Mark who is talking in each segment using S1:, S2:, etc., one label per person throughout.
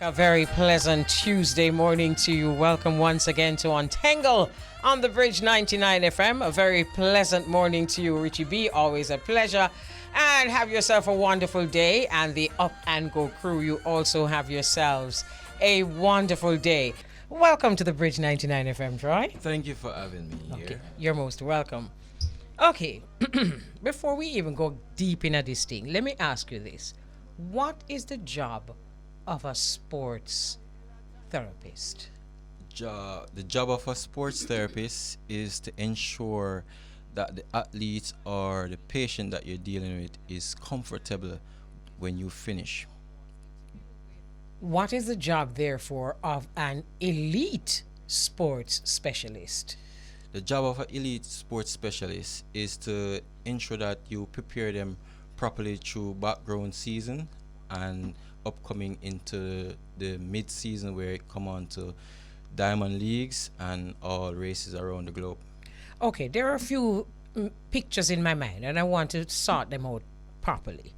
S1: A very pleasant Tuesday morning to you. Welcome once again to Untengle on the Bridge 99 FM. A very pleasant morning to you, Richie B. Always a pleasure. And have yourself a wonderful day. And the Up and Go crew, you also have yourselves a wonderful day. Welcome to the Bridge 99 FM, Troy.
S2: Thank you for having me here.
S1: You're most welcome. Okay, before we even go deep into this thing, let me ask you this. What is the job of a sports therapist?
S2: The job of a sports therapist is to ensure that the athlete or the patient that you're dealing with is comfortable when you finish.
S1: What is the job, therefore, of an elite sports specialist?
S2: The job of an elite sports specialist is to ensure that you prepare them properly through background season and upcoming into the mid-season where it come on to diamond leagues and all races around the globe.
S1: Okay, there are a few pictures in my mind and I want to sort them out properly.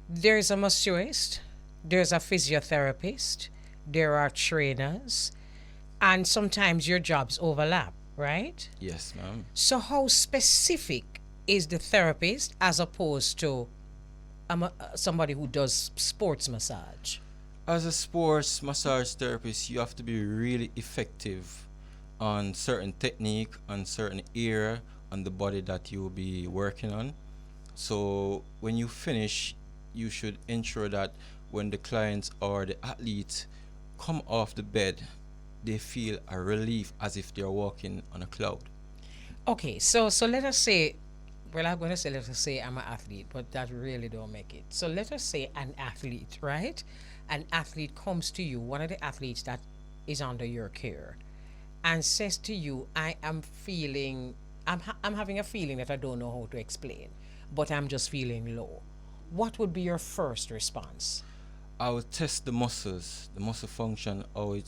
S1: There's a masseurist, there's a physiotherapist, there are trainers, and sometimes your jobs overlap, right?
S2: Yes, ma'am.
S1: So how specific is the therapist as opposed to somebody who does sports massage?
S2: As a sports massage therapist, you have to be really effective on certain technique, on certain area on the body that you will be working on. So when you finish, you should ensure that when the clients or the athlete come off the bed, they feel a relief as if they're walking on a cloud.
S1: Okay, so let us say, well, I'm going to say, let us say I'm an athlete, but that really don't make it. So let us say an athlete, right? An athlete comes to you, one of the athletes that is under your care, and says to you, I'm having a feeling that I don't know how to explain, but I'm just feeling low. What would be your first response?
S2: I would test the muscles, the muscle function,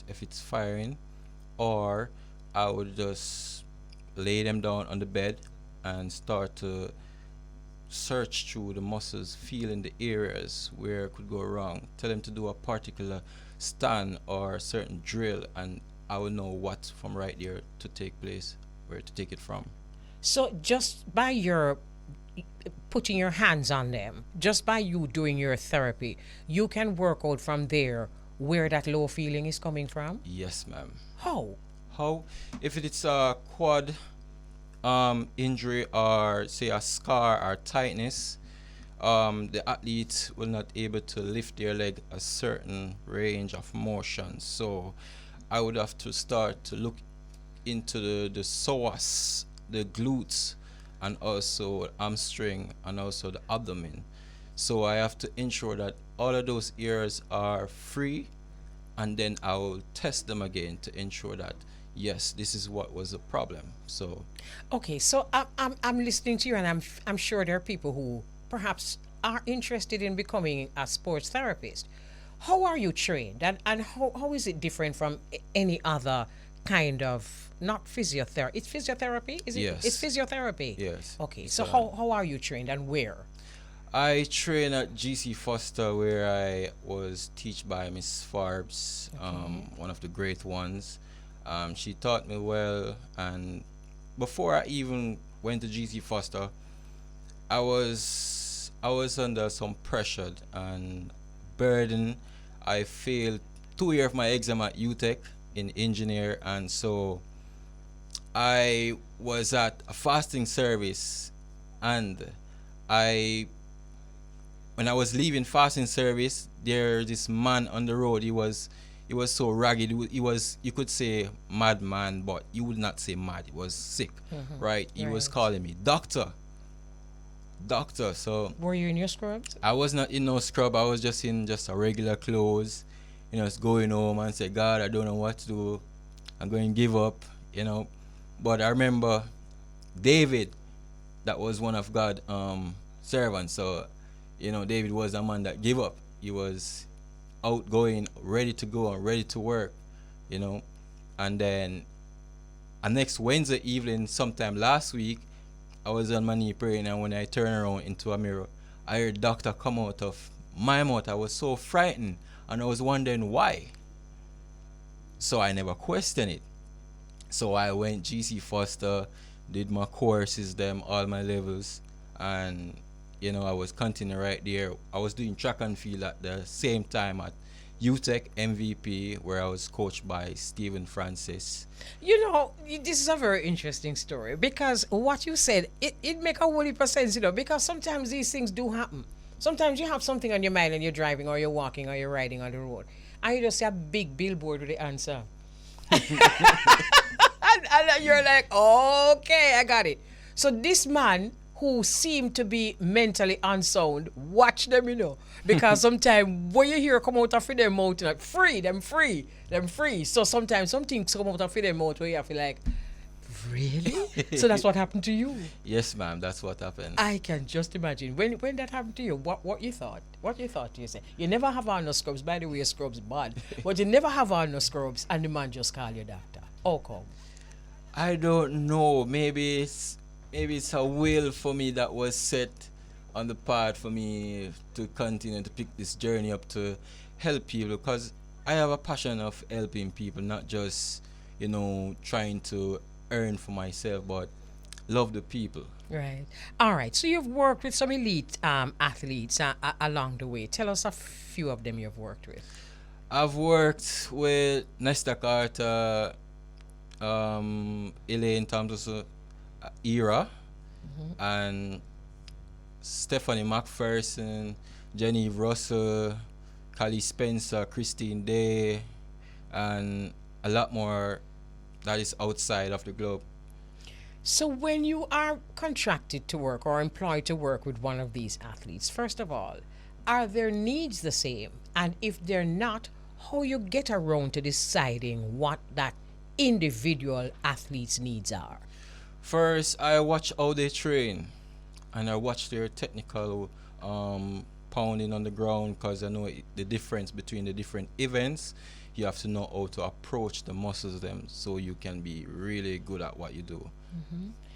S2: if it's firing, or I would just lay them down on the bed and start to search through the muscles, feeling the areas where it could go wrong. Tell them to do a particular stand or a certain drill, and I will know what from right there to take place, where to take it from.
S1: So just by your putting your hands on them, just by you doing your therapy, you can work out from there where that low feeling is coming from?
S2: Yes, ma'am.
S1: How?
S2: If it's a quad injury or say a scar or tightness, the athlete will not able to lift their leg a certain range of motion. So I would have to start to look into the psoas, the glutes, and also hamstring and also the abdomen. So I have to ensure that all of those areas are free, and then I will test them again to ensure that yes, this is what was the problem. So
S1: okay, so I'm listening to you, and I'm sure there are people who perhaps are interested in becoming a sports therapist. How are you trained, and how is it different from any other kind of, not physiotherapy? It's physiotherapy? Is it?
S2: Yes.
S1: It's physiotherapy?
S2: Yes.
S1: Okay, so how are you trained and where?
S2: I train at GC Foster, where I was taught by Miss Farbs, one of the great ones. She taught me well, and before I even went to GC Foster, I was under some pressure and burden. I failed 2 years of my exam at UTech in engineer, and so I was at a fasting service, and when I was leaving fasting service, there's this man on the road. He was so ragged. You could say madman, but you would not say mad. He was sick, right? He was calling me doctor. So
S1: were you in your scrubs?
S2: I was not in no scrub. I was just in a regular clothes, just going home and say, God, I don't know what to do. I'm going to give up, But I remember David, that was one of God's servants. So, David was a man that gave up. He was outgoing, ready to go and ready to work, And then next Wednesday evening, sometime last week, I was on my knee praying, and when I turned around into a mirror, I heard doctor come out of my mouth. I was so frightened. and I was wondering why. So I never questioned it. So I went GC Foster, did my courses, them all my levels, and I was continuing right there. I was doing track and field at the same time at UTEC MVP, where I was coached by Stephen Francis.
S1: This is a very interesting story because what you said, it make a whole heap of sense, because sometimes these things do happen. Sometimes you have something on your mind and you're driving or you're walking or you're riding on the road and you just see a big billboard with the answer. and you're like, okay, I got it. So this man who seemed to be mentally unsound, watch them, because sometimes when you hear come out of their mouth, like, free, them free. So sometimes some things come out of their mouth where you feel like, really? So that's what happened to you?
S2: Yes, ma'am, that's what happened.
S1: I can just imagine. When that happened to you, what you thought? What you thought you say? You never have on no scrubs. By the way, scrubs bad. But you never have on no scrubs and the man just call you doctor. How come?
S2: I don't know. Maybe it's a will for me that was set on the path for me to continue to pick this journey up to help people, because I have a passion of helping people, not just trying to earn for myself, but love the people.
S1: Right. All right. So you've worked with some elite athletes along the way. Tell us a few of them you've worked with.
S2: I've worked with Nesta Carter, Elaine Thompson, Ira, and Stephanie McPherson, Jenny Russell, Callie Spencer, Christine Day, and a lot more that is outside of the globe.
S1: So when you are contracted to work or employed to work with one of these athletes, first of all, are their needs the same? And if they're not, how you get around to deciding what that individual athlete's needs are?
S2: First, I watch how they train, and I watch their technical pounding on the ground, because I know the difference between the different events. You have to know how to approach the muscles them, so you can be really good at what you do.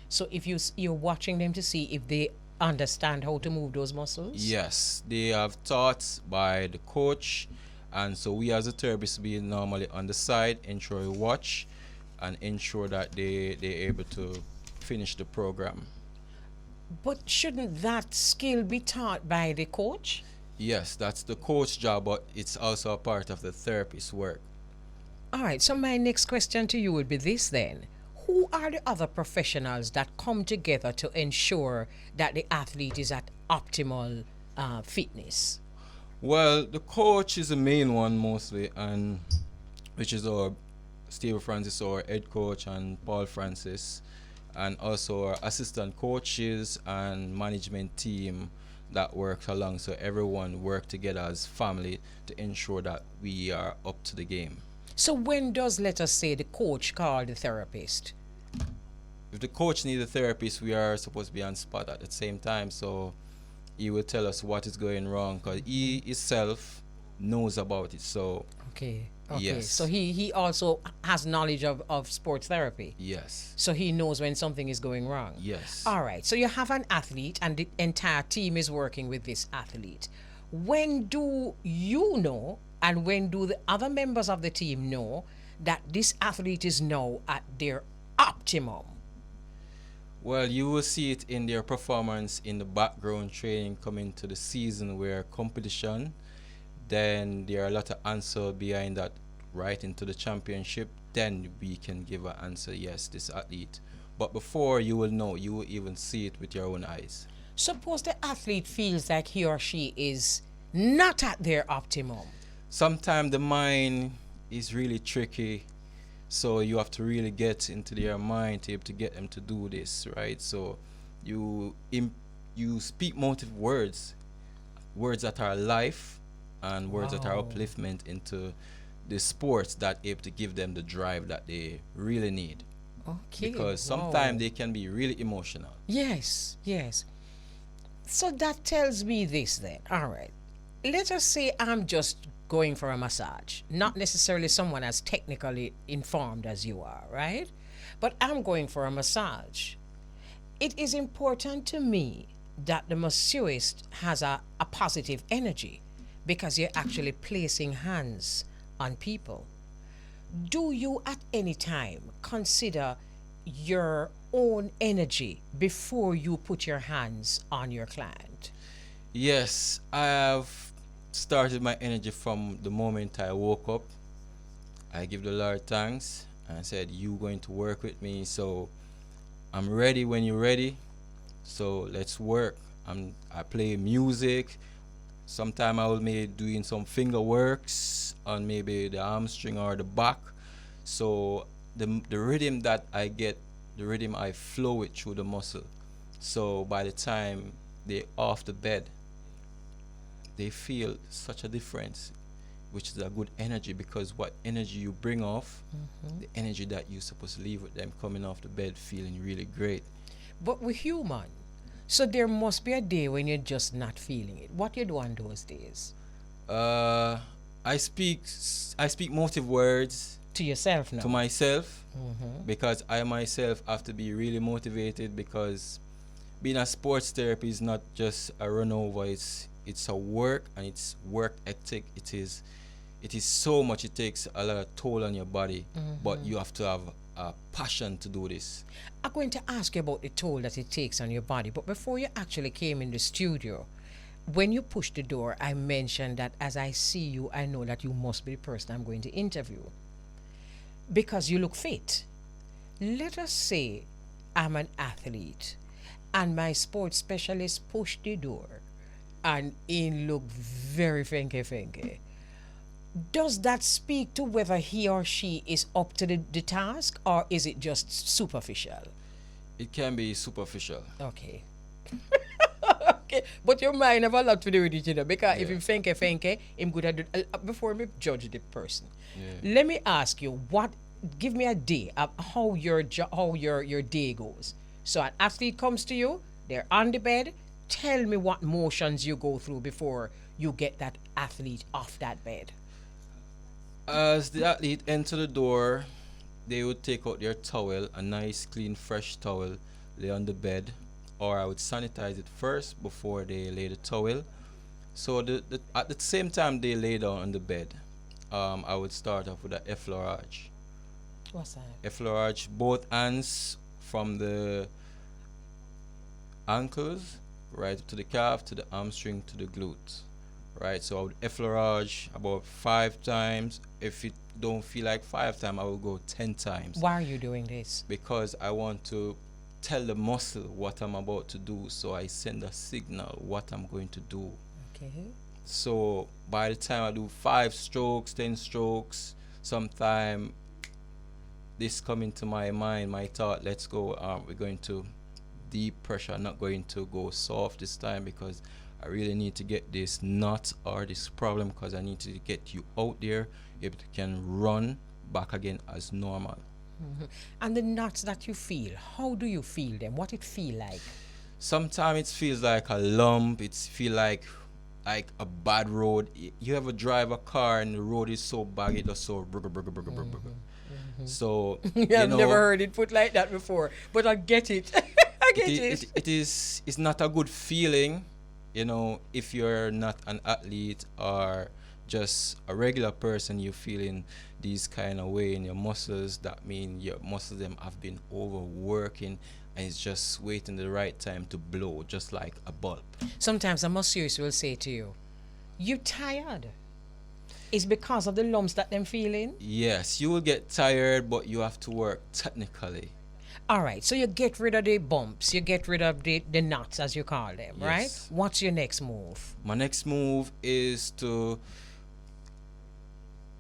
S1: So if you're watching them to see if they understand how to move those muscles?
S2: Yes, they have taught by the coach, and so we as a therapist be normally on the side, ensure we watch and ensure that they're able to finish the program.
S1: But shouldn't that skill be taught by the coach?
S2: Yes, that's the coach job, but it's also a part of the therapist's work.
S1: All right, so my next question to you would be this then. Who are the other professionals that come together to ensure that the athlete is at optimal fitness?
S2: Well, the coach is the main one mostly, and which is our Steve Francis, our head coach, and Paul Francis, and also our assistant coaches and management team that works along, so everyone work together as family to ensure that we are up to the game.
S1: So when does, let us say, the coach call the therapist?
S2: If the coach needs a therapist, we are supposed to be on spot at the same time, so he will tell us what is going wrong, because he himself knows about it. So
S1: Okay.
S2: yes.
S1: So he also has knowledge of sports therapy.
S2: Yes.
S1: So he knows when something is going wrong.
S2: Yes.
S1: All right. So you have an athlete and the entire team is working with this athlete. When do you know, and when do the other members of the team know that this athlete is now at their optimum?
S2: Well, you will see it in their performance in the background training coming to the season where competition, then there are a lot of answer behind that right into the championship. Then we can give an answer, yes, this athlete. But before, you will know, you will even see it with your own eyes.
S1: Suppose the athlete feels like he or she is not at their optimum.
S2: Sometimes the mind is really tricky, so you have to really get into their mind to be able to get them to do this, right? So you speak motive words that are life, and words that are
S1: Wow.
S2: upliftment into the sports that able to give them the drive that they really need.
S1: Okay.
S2: Because
S1: wow.
S2: sometimes they can be really emotional.
S1: Yes, yes. So that tells me this then. All right. Let us say I'm just going for a massage, not necessarily someone as technically informed as you are, right? But I'm going for a massage. It is important to me that the masseurist has a positive energy, because you're actually placing hands on people. Do you at any time consider your own energy before you put your hands on your client?
S2: Yes, I have started my energy from the moment I woke up. I give the Lord thanks and said, "You going to work with me, so I'm ready when you're ready. So let's work." I play music. Sometime I will be doing some finger works on maybe the hamstring or the back. So the rhythm that I get, the rhythm I flow it through the muscle. So by the time they off the bed, they feel such a difference, which is a good energy, because what energy you bring off, the energy that you're supposed to leave with them coming off the bed feeling really great.
S1: But we're human. So there must be a day when you're just not feeling it. What you do on those days?
S2: Uh, I speak motive words
S1: To yourself now.
S2: to myself, because I myself have to be really motivated, because being a sports therapist is not just a run over. It's a work, and it's work ethic. It is so much. It takes a lot of toll on your body, but you have to have a passion to do this.
S1: I'm going to ask you about the toll that it takes on your body, but before you actually came in the studio, when you pushed the door, I mentioned that as I see you, I know that you must be the person I'm going to interview because you look fit. Let us say I'm an athlete and my sports specialist pushed the door and he looked very finky. Does that speak to whether he or she is up to the task, or is it just superficial?
S2: It can be superficial.
S1: Okay. Okay. But your mind have a lot to do with it, you know, because if
S2: Yeah.
S1: you finky, I'm good at it. Before me judge the person.
S2: Yeah.
S1: Let me ask you, give me a day of how your day goes. So an athlete comes to you, they're on the bed, tell me what motions you go through before you get that athlete off that bed.
S2: As the athlete enter the door, they would take out their towel, a nice, clean, fresh towel, lay on the bed, or I would sanitize it first before they lay the towel. So at the same time they lay down on the bed, I would start off with a effleurage.
S1: What's that?
S2: Effleurage, both hands from the ankles right to the calf, to the hamstring, to the glute. Right, so I would effleurage about 5 times. If it don't feel like 5 times, I will go 10 times,
S1: Why are you doing this?
S2: because I want to tell the muscle what I'm about to do. So I send a signal what I'm going to do.
S1: Okay.
S2: So by the time I do 5 strokes, 10 strokes, sometime this come into my mind, my thought, let's go. We're going to deep pressure. I'm not going to go soft this time, because I really need to get this knot or this problem, because I need to get you out there, able to can run back again as normal.
S1: And the knots that you feel, how do you feel them? What it feel like?
S2: Sometimes it feels like a lump. It feel like a bad road. You ever drive a car and the road is so bad, it does so brugger, brugger, brugger, brugger, brugger. So
S1: I've never heard it put like that before, but I get it. I get it.
S2: It's not a good feeling, if you're not an athlete or just a regular person. You're feeling these kind of way in your muscles. That mean your muscles them have been overworking, and it's just waiting the right time to blow, just like a bulb.
S1: Sometimes a masseuse will say to you, "You tired?" It's because of the lumps that them feeling.
S2: Yes, you will get tired, but you have to work technically.
S1: All right, so you get rid of the bumps, you get rid of the knots, as you call them, right?
S2: Yes.
S1: What's your next move?
S2: My next move is to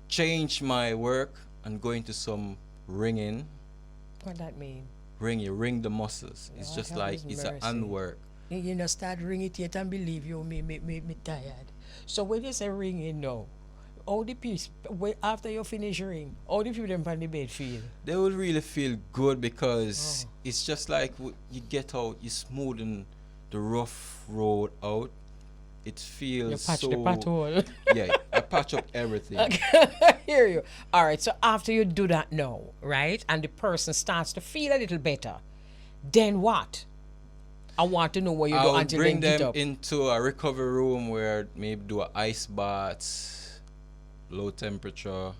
S2: change my work and go into some ringing.
S1: What that mean?
S2: You ring the muscles. It's
S1: Lord
S2: just
S1: have
S2: like
S1: his
S2: it's a
S1: mercy.
S2: hand work.
S1: You know, start ringing it yet and believe you, me tired. So when you say ringing now, all the piece, after you finish ring, all the people them on the bed feel.
S2: They will really feel good, because it's just like you get out, you smoothen the rough road out. It feels
S1: You patch
S2: so.
S1: the pothole.
S2: Yeah, I patch up everything.
S1: I hear you. All right, so after you do that now, right, and the person starts to feel a little better, then what? I want to know what you do
S2: I'll
S1: until
S2: bring
S1: then get
S2: them
S1: up.
S2: into a recovery room where maybe do a ice bath, low temperature,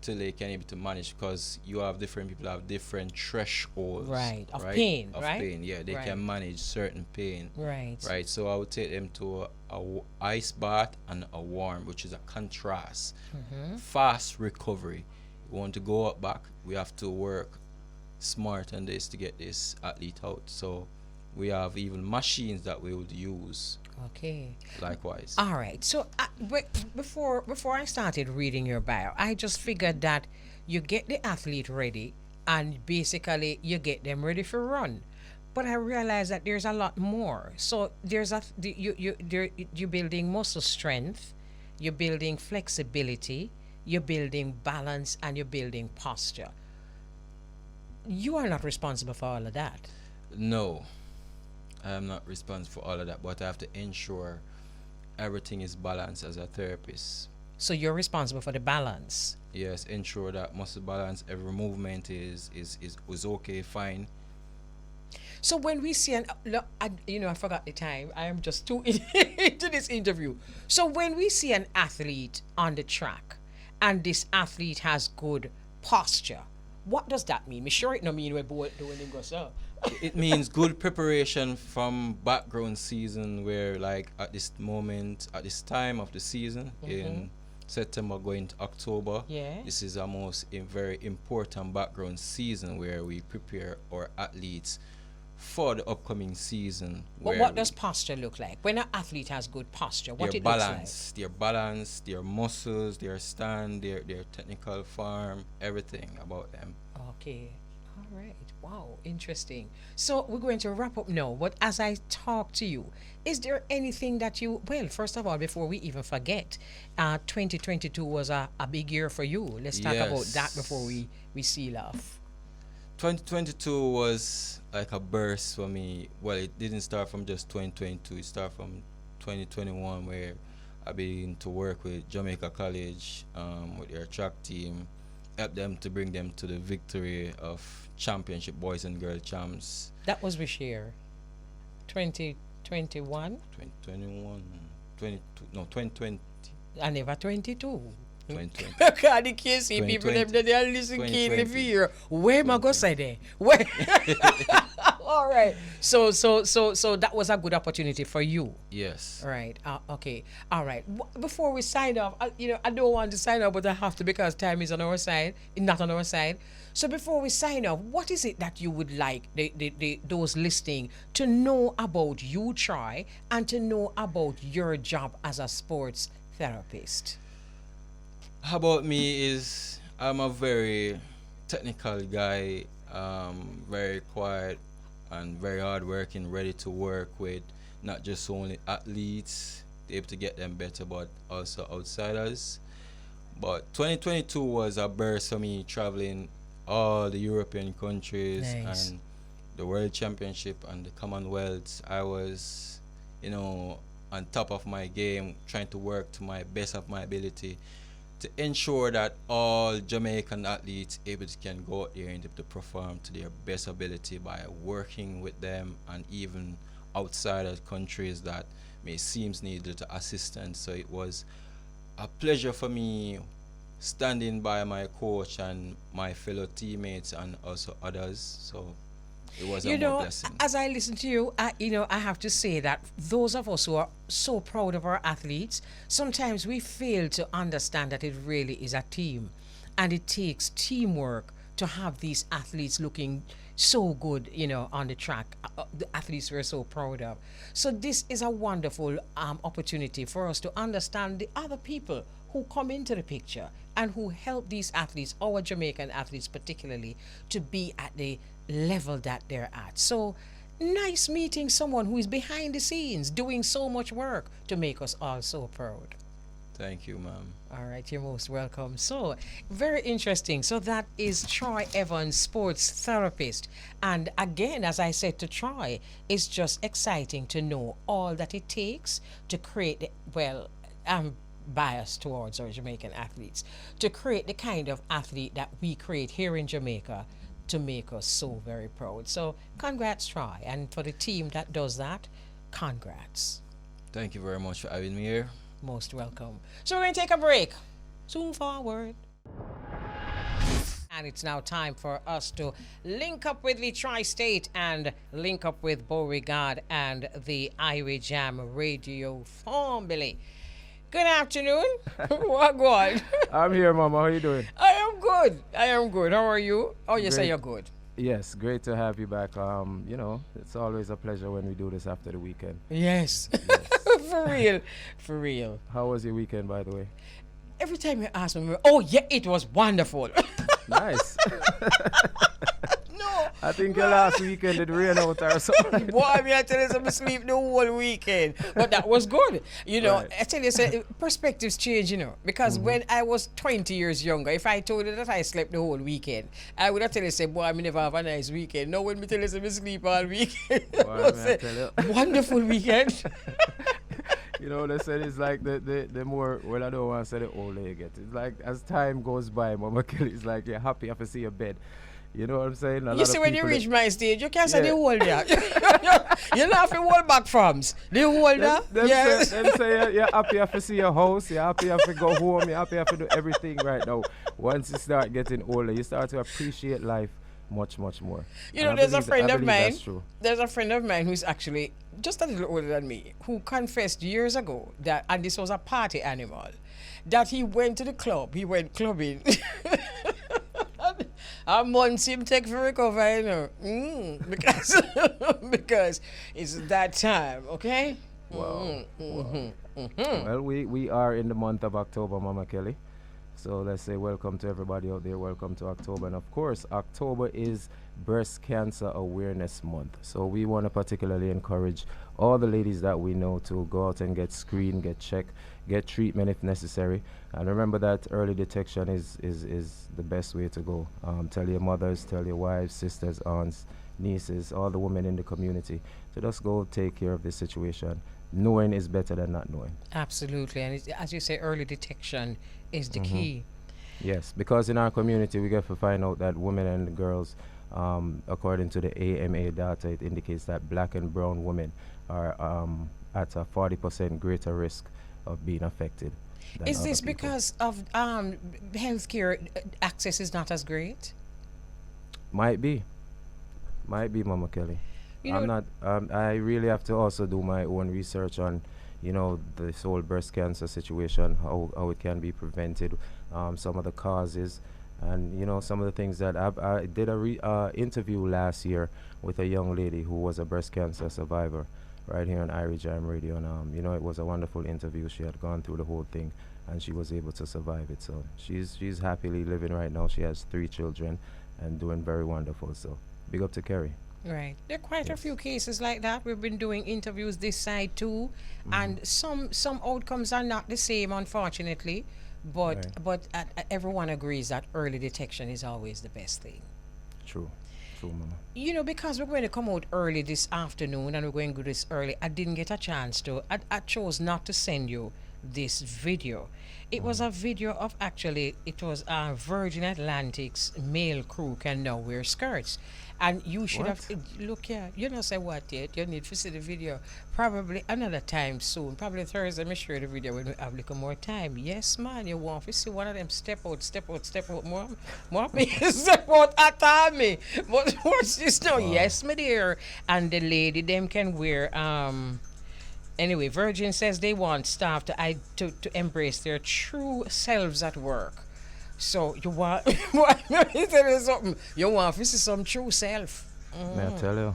S2: till they can able to manage, because you have different people have different thresholds,
S1: Right, of
S2: right?
S1: pain,
S2: Of
S1: right?
S2: pain, yeah, they
S1: Right.
S2: can manage certain pain,
S1: Right.
S2: right? So I would take them to ice bath and a warm, which is a contrast, fast recovery. You want to go up back, we have to work smart on this to get this athlete out. So we have even machines that we would use
S1: Okay.
S2: likewise.
S1: All right. So before I started reading your bio, I just figured that you get the athlete ready and basically you get them ready for run. But I realized that there's a lot more. So there's you're building muscle strength, you're building flexibility, you're building balance, and you're building posture. You are not responsible for all of that.
S2: No, I am not responsible for all of that, but I have to ensure everything is balanced as a therapist.
S1: So you're responsible for the balance.
S2: Yes, ensure that muscle balance, every movement is okay, fine.
S1: So when we see I forgot the time. I am just too into this interview. So when we see an athlete on the track, and this athlete has good posture, what does that mean? Me sure it no mean we're both doing him go so.
S2: It means good preparation from background season, where like at this moment, at this time of the season, in September going to October,
S1: Yeah.
S2: this is a very important background season where we prepare our athletes for the upcoming season.
S1: But what does posture look like? When an athlete has good posture, what it looks
S2: their balance, their muscles, their stand, their technical form, everything about them.
S1: like? Okay. All right. Wow. Interesting. So we're going to wrap up now. But as I talk to you, is there anything that well, first of all, before we even forget, 2022 was a big year for you. Let's talk about that before we seal off.
S2: 2022 was like a burst for me. Well, it didn't start from just 2022. It started from 2021, where I began to work with Jamaica College, with their track team, help them to bring them to the victory of championship boys and girl champs.
S1: That was which year? 2021?
S2: 2021, 22, no, 2020.
S1: I never 22.
S2: 2020.
S1: God, the KC people, them, they are listening keenly for
S2: 2020.
S1: here. Where am I going to say there? Where? All right. So that was a good opportunity for you.
S2: Yes.
S1: Right. Okay. All right. Before we sign off, I don't want to sign off, but I have to because time is on our side, not on our side. So before we sign off, what is it that you would like those listening to know about you, Troy, and to know about your job as a sports therapist?
S2: How about me is I'm a very technical guy, very quiet and very hardworking, ready to work with not just only athletes, able to get them better, but also outsiders. But 2022 was a burst for me, traveling all the European countries.
S1: Nice.
S2: And the World Championship and the Commonwealth. I was, on top of my game, trying to work to my best of my ability to ensure that all Jamaican athletes can go out there and to perform to their best ability by working with them, and even outside of countries that may seems needed assistance. So it was a pleasure for me standing by my coach and my fellow teammates and also others. So it was a more blessing.
S1: As I listen to you, I have to say that those of us who are so proud of our athletes, sometimes we fail to understand that it really is a team, and it takes teamwork to have these athletes looking so good, on the track. The athletes we're so proud of. So this is a wonderful opportunity for us to understand the other people who come into the picture and who help these athletes, our Jamaican athletes particularly, to be at the level that they're at. So nice meeting someone who is behind the scenes doing so much work to make us all so proud.
S2: Thank you, ma'am.
S1: All right, you're most welcome. So, very interesting. So that is Troy Evans, sports therapist. And again, as I said to Troy, it's just exciting to know all that it takes to create, I'm biased towards our Jamaican athletes, to create the kind of athlete that we create here in Jamaica, to make us so very proud. So congrats, Troy. And for the team that does that, congrats.
S2: Thank you very much for having me here.
S1: Most welcome. So we're going to take a break. Soon forward. And it's now time for us to link up with the Tristate and link up with Beau-Regard and the Irie Jam Radio family. Good afternoon. What going?
S3: I'm here, Mama. How you doing?
S1: I am good. I am good. How are you? Oh, you say
S3: Great.
S1: you're good.
S3: Yes, great to have you back. You know, it's always a pleasure when we do this after the weekend.
S1: Yes. For real. For real.
S3: How was your weekend, by the way?
S1: Every time you ask me, oh, yeah, it was wonderful.
S3: Nice.
S1: No.
S3: I think your last weekend did rain out or something.
S1: Boy, I mean, I tell you, I'm sleep the whole weekend. But that was good. You know,
S3: Right.
S1: I tell you, so, perspectives change, you know. Because when I was 20 years younger, if I told you that I slept the whole weekend, I would have tell you, say, boy, I never have a nice weekend. No, when me tell you, say, I sleep all weekend.
S3: Boy, I mean, I tell you.
S1: Wonderful weekend.
S3: You know, they said it's like the more, well, I don't want to say the older you get. It's like as time goes by, Mama Kelly, it's like you're happy after see your bed. You know what I'm saying?
S1: You see, when you reach my stage, you can't say the
S3: Yeah.
S1: whole there. You don't have to hold back from the whole there.
S3: Them
S1: Yes.
S3: say you're happy after see your house, you're happy after go home, you're happy after do everything right now. Once you start getting older, you start to appreciate life much, much more.
S1: You
S3: And
S1: know,
S3: I
S1: there's a
S3: believe
S1: friend
S3: I
S1: of
S3: believe
S1: mine.
S3: That's true.
S1: There's a friend of mine who's actually just a little older than me, who confessed years ago that, and this was a party animal, that he went to the club, he went clubbing. A month him take for recover, you know, because because it's that time, okay?
S3: Wow. Well, we are in the month of October, Mama Kelly. So let's say welcome to everybody out there. Welcome to October. And of course, October is Breast Cancer Awareness Month. So we want to particularly encourage all the ladies that we know to go out and get screened, get checked, get treatment if necessary. And remember that early detection is the best way to go. Tell your mothers, tell your wives, sisters, aunts, nieces, all the women in the community to just go take care of this situation. Knowing is better than not knowing.
S1: Absolutely, and as you say, early detection is the key.
S3: Yes, because in our community, we get to find out that women and girls, according to the AMA data, it indicates that black and brown women are at a 40% greater risk of being affected. than
S1: Is
S3: other
S1: this
S3: people.
S1: because of healthcare access is not as great?
S3: Might be, Mama Kelly.
S1: You
S3: I'm
S1: know-
S3: not. I really have to also do my own research on, you know, this whole breast cancer situation, how it can be prevented, some of the causes, and you know some of the things that I did a interview last year with a young lady who was a breast cancer survivor, right here on Irie Jam Radio, and you know it was a wonderful interview. She had gone through the whole thing, and she was able to survive it. So she's happily living right now. She has 3 children, and doing very wonderful. So big up to Kerry.
S1: Right. There are quite a
S3: Yes.
S1: few cases like that. We've been doing interviews this side too, and some outcomes are not the same, unfortunately. But
S3: Right.
S1: but everyone agrees that early detection is always the best thing.
S3: True, Mama.
S1: You know, because we're going to come out early this afternoon and we're going to do this early, I didn't get a chance to. I chose not to send you this video. It was a video of actually, it was Virgin Atlantic's male crew can now wear skirts. And you should have, look here, you know, say what yet, you need to see the video. Probably another time soon, probably Thursday, I'm sure the video when we have a little more time. Yes, man, you want to see one of them step out, more me, step out at me. But what's this now? Yes, my dear. And the lady, them can wear, anyway, Virgin says they want staff to embrace their true selves at work. So you want, let me tell you something. You want to see some true self.
S3: May I tell you?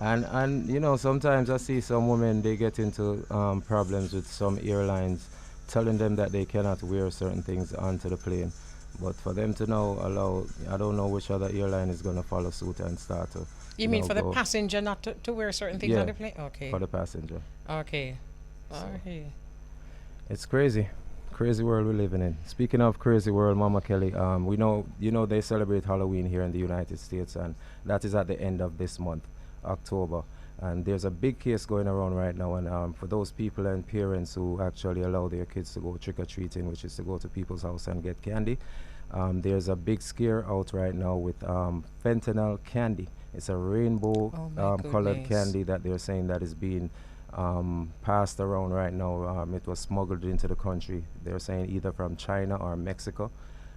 S3: And you know, sometimes I see some women, they get into problems with some airlines telling them that they cannot wear certain things onto the plane. But for them to now allow, I don't know which other airline is going to follow suit and start to.
S1: You mean
S3: know,
S1: for the
S3: go
S1: passenger not to wear certain things
S3: Yeah,
S1: on the plane? Okay.
S3: for the passenger.
S1: Okay. Okay.
S3: It's crazy. Crazy world we're living in. Speaking of crazy world, Mama Kelly, we know, you know, they celebrate Halloween here in the United States, and that is at the end of this month, October. And there's a big case going around right now, and for those people and parents who actually allow their kids to go trick-or-treating, which is to go to people's house and get candy, There's a big scare out right now with fentanyl candy. It's a rainbow colored candy that they're saying that is being passed around right now. It was smuggled into the country. They're saying either from China or Mexico.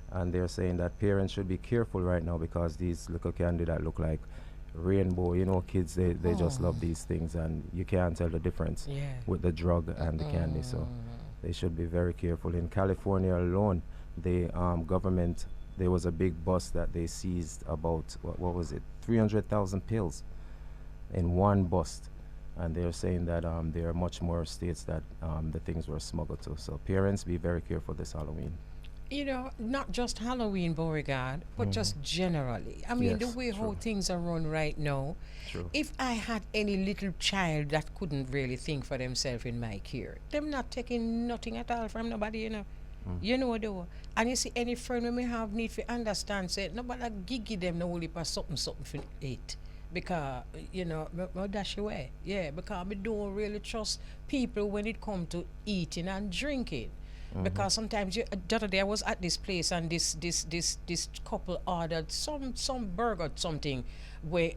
S3: And they're saying that parents should be careful right now because these little candy that look like rainbow, kids, they just love these things, and you can't tell the difference with the drug and the candy. So they should be very careful. In California alone, the government, there was a big bus that they seized about, what was it, 300,000 pills in one bus. And they're saying that there are much more states that the things were smuggled to. So parents, be very careful this Halloween.
S1: Not just Halloween, Beauregard, but just generally. I mean, the way how things are run right now.
S3: True.
S1: If I had any little child that couldn't really think for themselves in my care, them not taking nothing at all from nobody, You know, though. And you see, any friend when we have need to understand, say, nobody give them no only for something for eat. Because, I'll dash away. Yeah, because we don't really trust people when it comes to eating and drinking. Because sometimes the other day I was at this place and this couple ordered some burger something with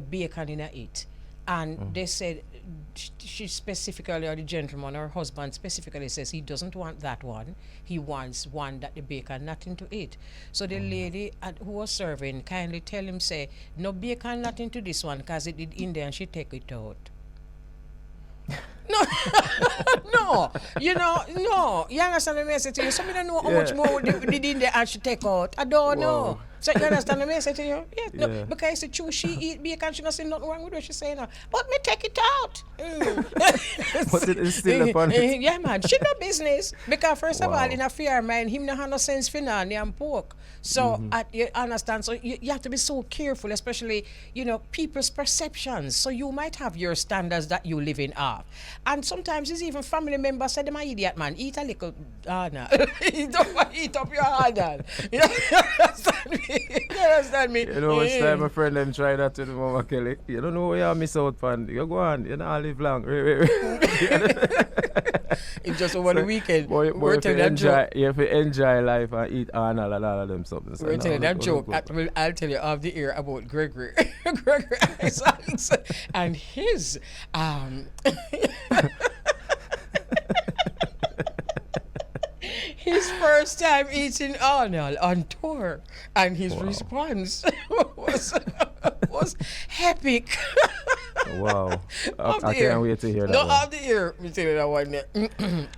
S1: bacon in it, and they said she specifically, or the gentleman or husband specifically says he doesn't want that one, he wants one that the bacon nothing to eat. So the lady who was serving kindly tell him, say, no bacon nothing to this one because it did in there, and she take it out. No, no, no. You understand what I say to you? Some don't know how much more did in there and she take out. I don't know. So you understand what I say to you? Yes, no, because it's true, she eat bacon, she not say nothing wrong with what she saying now. But me take it out.
S3: But it is still upon it.
S1: Yeah, man, she no business. Because first of all, in a fair mind, him no have no sense for none and pork. So you understand? So you have to be so careful, especially, people's perceptions. So you might have your standards that you live in off. And sometimes it's even family members say, them an idiot, man. Eat a little no. You don't want to eat up your harder. You understand me? You understand me?
S3: You know, it's time my friend them try that to the Mama Kelly. You don't know where you miss out, pan. You go on, you know, live long.
S1: It's just over the weekend.
S3: Boy, if you enjoy life and eat Arnold and all of them something.
S1: We're telling that joke. I'll tell you off the air about Gregory. Gregory Isaacs and his his first time eating Arnold on tour, and his response was epic.
S3: Wow. I can't wait to hear that.
S1: No, off the air. Me tell you that one there.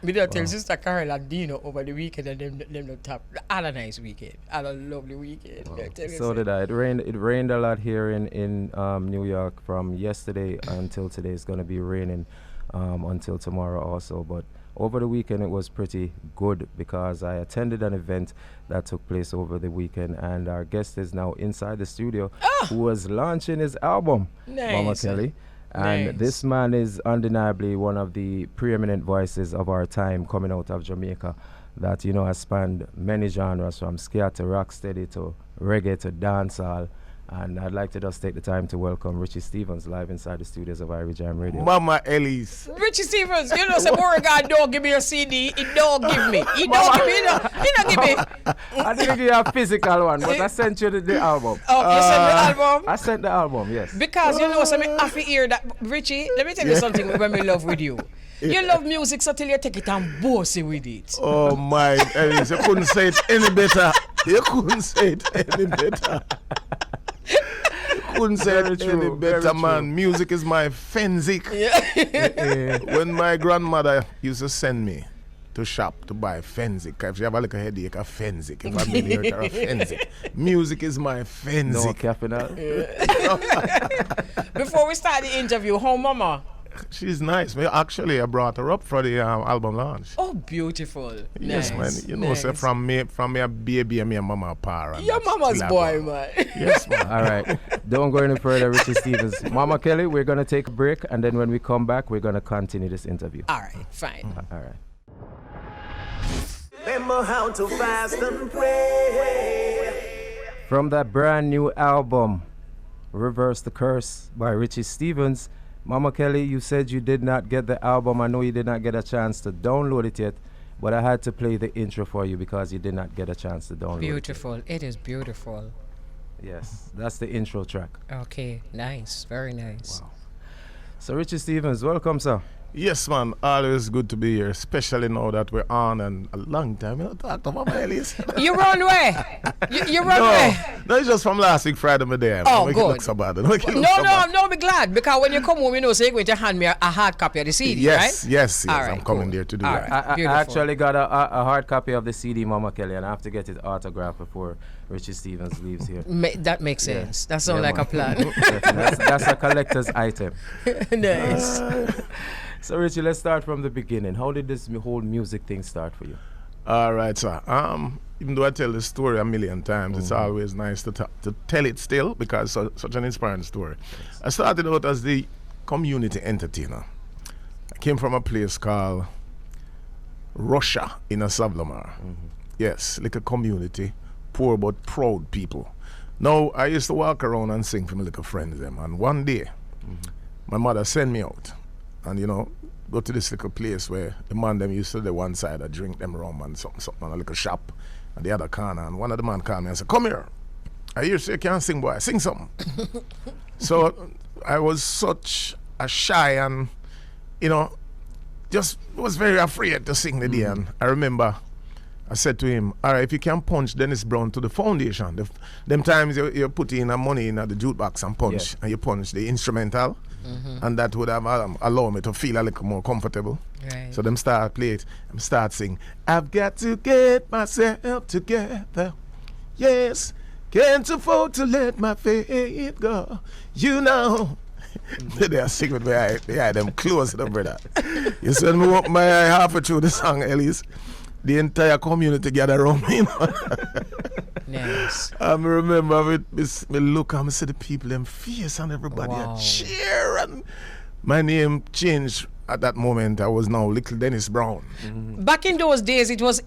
S1: Me did tell Sister Carol and Dino over the weekend, and them the top. Had a nice weekend. Had a lovely weekend.
S3: Wow. So did I. It rained a lot here in New York from yesterday until today. It's gonna be raining until tomorrow also, but over the weekend it was pretty good because I attended an event that took place over the weekend, and our guest is now inside the studio who was launching his album, Mama Kelly. And this man is undeniably one of the preeminent voices of our time coming out of Jamaica that, has spanned many genres from ska to rocksteady to reggae to dancehall. And I'd like to just take the time to welcome Richie Stevens live inside the studios of Irie Jam Radio.
S4: Mama Ellise.
S1: Richie Stevens, say Beauregard don't give me a CD. He don't give me. He don't give me. He don't give me.
S3: I didn't give you a physical one, but I sent you the album.
S1: Oh, you sent the album?
S3: I sent the album, yes.
S1: Because so me have to hear that, Richie, let me tell you something when we love with you. You love music so till you take it and bossy with it.
S4: Oh my, Ellise, you couldn't say it any better. You couldn't say it any better. Couldn't say it any better, man. Music is my fenzik. When my grandmother used to send me to shop to buy fenzik, if you have a little headache, a fenzik. If I'm in here, a fenzik. Music is my fenzik.
S3: No caffeine.
S1: Before we start the interview, how mama?
S4: She's nice. I brought her up for the album launch.
S1: Oh, beautiful.
S4: Yes,
S1: nice.
S4: Man. Nice. So from me a baby and me a mama parent.
S1: Your mama's boy, man.
S4: Yes, man.
S3: All right. Don't go any further, Richie Stevens. Mama Kelly, we're going to take a break, and then when we come back, we're going to continue this interview.
S1: All right, fine.
S3: All right.
S5: Remember how to fast and pray.
S3: From that brand new album, Reverse the Curse by Richie Stevens. Mama Kelly, you said you did not get the album. I know you did not get a chance to download it yet, But I had to play the intro for you because you did not get a chance to download
S1: Beautiful. It is beautiful.
S3: it. Yes, that's the intro track.
S1: Okay, nice. Very nice.
S3: Wow. So Richie Stevens, welcome, sir.
S4: Yes, man. Always good to be here, especially now that we're on and a long time. You know, talk to my Elise.
S1: You run away. You run
S4: No,
S1: away.
S4: no, it's just from last week Friday, midday.
S1: Oh,
S4: Make
S1: good.
S4: It look so bad. Make it look
S1: No,
S4: so
S1: no,
S4: bad.
S1: no, be glad because when you come home, you know, so you're going to hand me a hard copy of the CD,
S4: Yes,
S1: right?
S4: yes, yes.
S1: All right,
S4: I'm coming
S1: cool.
S4: there to do
S1: All
S4: that.
S1: right.
S3: I
S1: Beautiful.
S3: actually got a hard copy of the CD, Mama Kelly, and I have to get it autographed before Richie Stevens leaves here.
S1: That makes sense. That sounds
S3: Yeah,
S1: like
S3: man.
S1: a plan.
S3: that's a collector's item.
S1: Nice.
S3: So Richie, let's start from the beginning. How did this whole music thing start for you?
S4: All right, sir. Even though I tell the story a million times, it's always nice to tell it still because such an inspiring story. I started out as the community entertainer. I came from a place called Russia in a Savlamar. Yes, like a community, poor but proud people. Now, I used to walk around and sing for my little friends them. And one day, my mother sent me out and, you know, go to this little place where the man them used to the one side, I drink them rum and something on a little shop and the other corner. And one of the man called me and said, come here. I hear you say you can't sing, boy. Sing something. So I was such a shy and, you know, just was very afraid to sing the day. And I remember I said to him, all right, if you can punch Dennis Brown to the foundation, them times you put in money in the jukebox and punch, and you punch the instrumental, and that would have allowed me to feel a little more comfortable.
S1: Right.
S4: So them start play it, and start sing, I've got to get myself together, yes, can't afford to let my faith go, you know. They are singing with my eye, them close them, brother. You said me open my eye halfway through the song, Elise. The entire community gather around me. You know?
S1: Nice.
S4: I remember me look and I see the people them face and everybody
S1: Wow.
S4: cheer and my name changed at that moment. I was now Little Dennis Brown.
S1: Back in those days, it was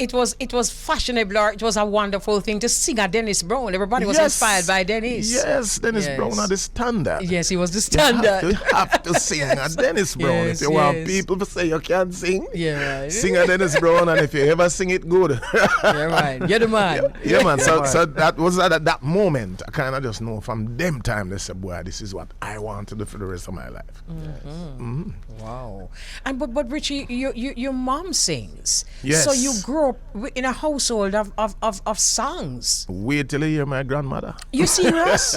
S1: fashionable. Or it was a wonderful thing to sing a Dennis Brown. Everybody was inspired by Dennis.
S4: Yes, Dennis
S1: Yes.
S4: Brown are the standard.
S1: Yes, he was the
S4: You
S1: standard.
S4: have to sing a Dennis Brown.
S1: Yes,
S4: if you want
S1: yes.
S4: people to say you can't sing,
S1: Yeah, right.
S4: sing a Dennis Brown, and if you ever sing it good.
S1: Yeah, right. You're the man.
S4: Yeah, man. So that was at that moment. I kind of just know from them time they said, boy, this is what I want to do for the rest of my life.
S1: Wow. And but Richie, your mom sings.
S4: Yes.
S1: So you grew up in a household of songs.
S4: Wait till you hear my grandmother.
S1: You serious?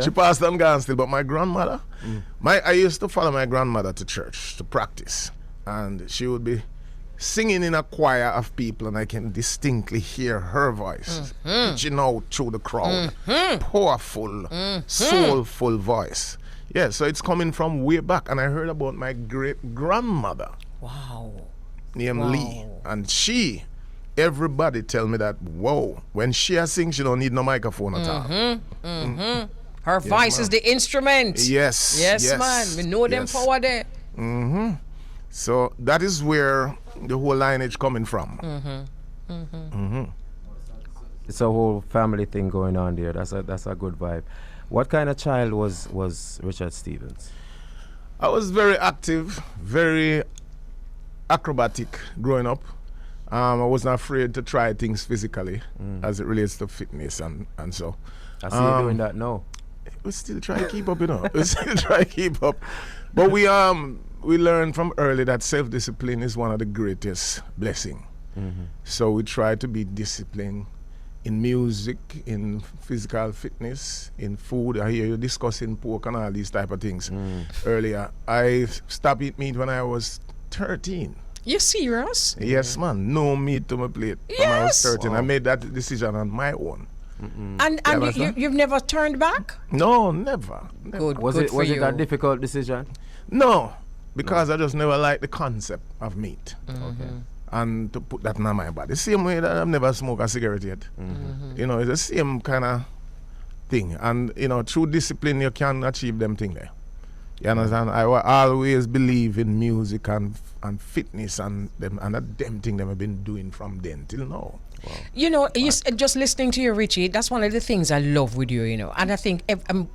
S4: She passed on gone still, but my grandmother, I used to follow my grandmother to church to practice, and she would be singing in a choir of people, and I can distinctly hear her voice pitching out through the crowd. Powerful, soulful voice. Yeah, so it's coming from way back, and I heard about my great grandmother
S1: Wow.
S4: named Lee, and everybody tell me that, whoa, when she sings, she don't need no microphone at all.
S1: Her voice is the instrument.
S4: Yes.
S1: Yes, man. We know them
S4: yes.
S1: power there.
S4: So that is where the whole lineage coming from.
S3: It's a whole family thing going on there. That's a good vibe. What kind of child was Richard Stevens?
S4: I was very active, very acrobatic growing up. I wasn't afraid to try things physically as it relates to fitness and so.
S3: I see you doing that now.
S4: We still try to keep up, you know. We still try to keep up. But we learned from early that self-discipline is one of the greatest blessings. So we try to be disciplined in music, in physical fitness, in food. I hear you discussing pork and all these type of things earlier. I stopped eating meat when I was 13.
S1: You serious?
S4: Yes, man. No meat to my plate when I was
S1: Yes.
S4: 13. I made that decision on my own.
S1: And you've never turned back?
S4: No, never.
S1: Good.
S3: Was
S1: good
S3: it
S1: for
S3: was
S1: you.
S3: it a difficult decision?
S4: No, because I just never liked the concept of meat.
S3: Okay.
S4: And to put that in my body. The same way that I've never smoked a cigarette yet. You know, it's the same kind of thing. And, you know, through discipline, you can achieve them things there. You understand? I always believe in music and fitness and them thing them I've been doing from then till now.
S1: You know, just listening to you, Richie, that's one of the things I love with you, you know. And I think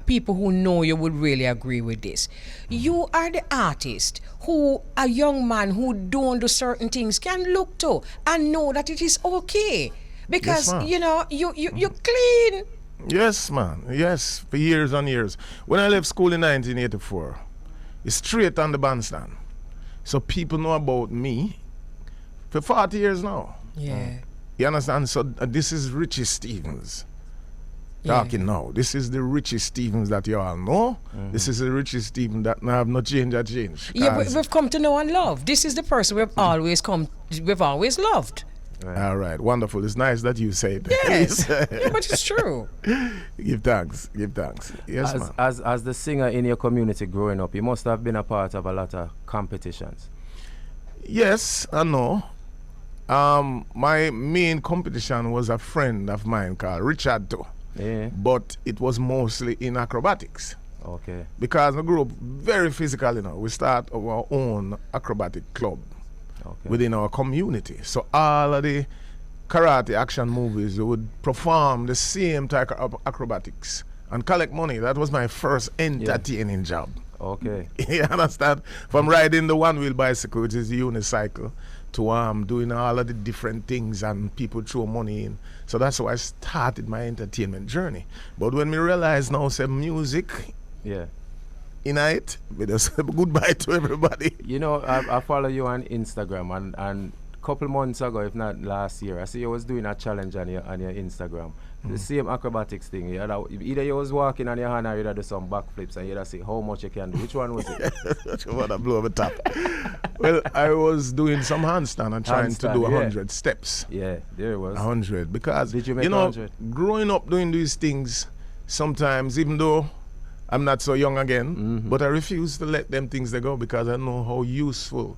S1: people who know you would really agree with this. You are the artist who a young man who don't do certain things can look to and know that it is okay. Because,
S4: Yes, ma'am.
S1: you know, you're clean.
S4: Yes, man. Yes, for years and years. When I left school in 1984, it's straight on the bandstand. So people know about me for 40 years now.
S1: Yeah.
S4: You understand? So this is Richie Stevens
S1: Yeah.
S4: talking now. This is the Richie Stevens that you all know. This is the Richie Stevens that now have no change or change.
S1: Yeah, but
S4: 'Cause-
S1: we've come to know and love. This is the person we've always loved.
S4: all right, wonderful. It's nice that you say it.
S1: Yes. Yeah, but it's true.
S4: Give thanks. Give thanks. Yes, man.
S3: As the singer in your community growing up, you must have been a part of a lot of competitions.
S4: Yes, I know. My main competition was a friend of mine called Richard too.
S3: Yeah.
S4: But it was mostly in acrobatics.
S3: Okay.
S4: Because I grew up very physical, you know. We start our own acrobatic club
S3: Okay.
S4: within our community. So all of the karate action movies would perform the same type of acrobatics and collect money. That was my first entertaining job.
S3: Okay.
S4: You understand? From riding the one-wheel bicycle, which is the unicycle, to doing all of the different things and people throw money in. So that's how I started my entertainment journey. But when we realized now, say music
S3: Yeah.
S4: in it, we just say goodbye to everybody.
S3: You know, I follow you on Instagram, and a couple months ago, if not last year, I see you was doing a challenge on your Instagram. The same acrobatics thing. Either you was walking on your hand or you do some backflips and you see how much you can do. Which one was it?
S4: You want to blow the top. Well, I was doing some handstand and trying to
S3: Handstand,
S4: do
S3: yeah.
S4: 100 steps.
S3: Yeah, there it was.
S4: 100 because
S3: Did you make
S4: you know
S3: 100?
S4: growing up doing these things sometimes, even though I'm not so young again, but I refuse to let them things they go because I know how useful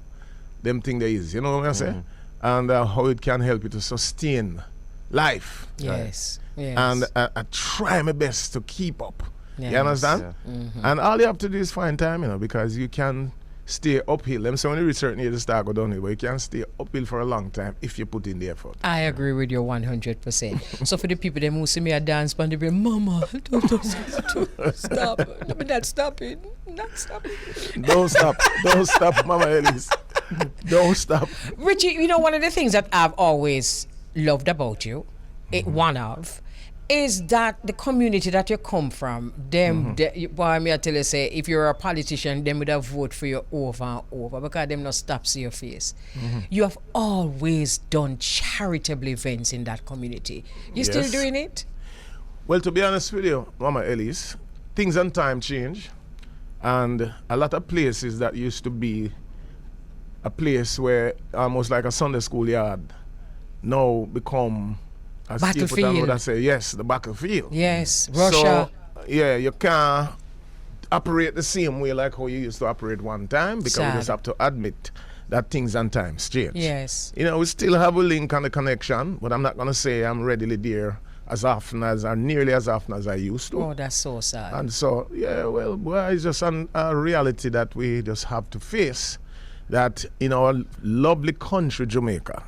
S4: them thing they is, you know what I'm saying, and how it can help you to sustain life.
S1: Yes. Yes.
S4: And I try my best to keep up.
S1: Yes.
S4: You understand? And all you have to do is find time, you know, because you can stay uphill. Them say when you reach certain age, you start go downhill, but you can stay uphill for a long time if you put in the effort.
S1: I agree with you 100%. So for the people them who see me a dance band, they be, Mama, don't stop. Let me not stop it. Not stop it.
S4: Don't stop. Don't stop, Mama Elise. Don't stop.
S1: Richie, you know, one of the things that I've always loved about you, one of, is that the community that you come from, them, boy, me I tell you, say, if you're a politician, them would have vote for you over and over because them not stop see your face. You have always done charitable events in that community. You still
S4: Yes.
S1: doing it?
S4: Well, to be honest with you, Mama Elise, things and time change. And a lot of places that used to be a place where almost like a Sunday school yard now become a
S1: Battlefield.
S4: would I say, yes, the battlefield.
S1: Yes, Russia.
S4: So, yeah, you can't operate the same way like how you used to operate one time because we
S1: Sad.
S4: just have to admit that things and times change.
S1: Yes.
S4: You know, we still have a link and a connection, but I'm not going to say I'm readily there as often as, or nearly as often as I used to.
S1: Oh, that's so sad.
S4: And so, yeah, well, it's just a reality that we just have to face, that in our lovely country, Jamaica,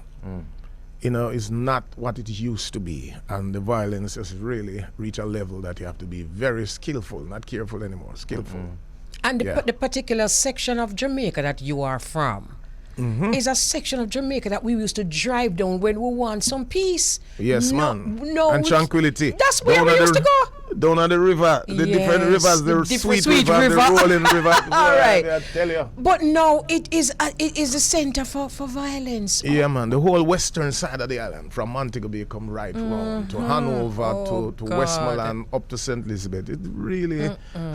S4: you know, is not what it used to be. And the violence has really reached a level that you have to be very skillful, not careful anymore, skillful.
S1: And
S4: Yeah.
S1: the particular section of Jamaica that you are from is a section of Jamaica that we used to drive down when we want some peace.
S4: Yes,
S1: No-
S4: man.
S1: No,
S4: and tranquility.
S1: That's where
S4: Down
S1: we
S4: at
S1: used
S4: the-
S1: to go.
S4: Down at the river, the different
S1: Yes,
S4: rivers,
S1: the
S4: the
S1: different
S4: sweet,
S1: sweet
S4: river,
S1: river.
S4: the rolling river.
S1: All right.
S4: I tell you.
S1: But no, it is a center for violence.
S4: Yeah, man, the whole western side of the island, from Untengle Bay come right round to Hanover,
S1: Oh,
S4: to
S1: God.
S4: Westmoreland, up to St. Elizabeth. It's really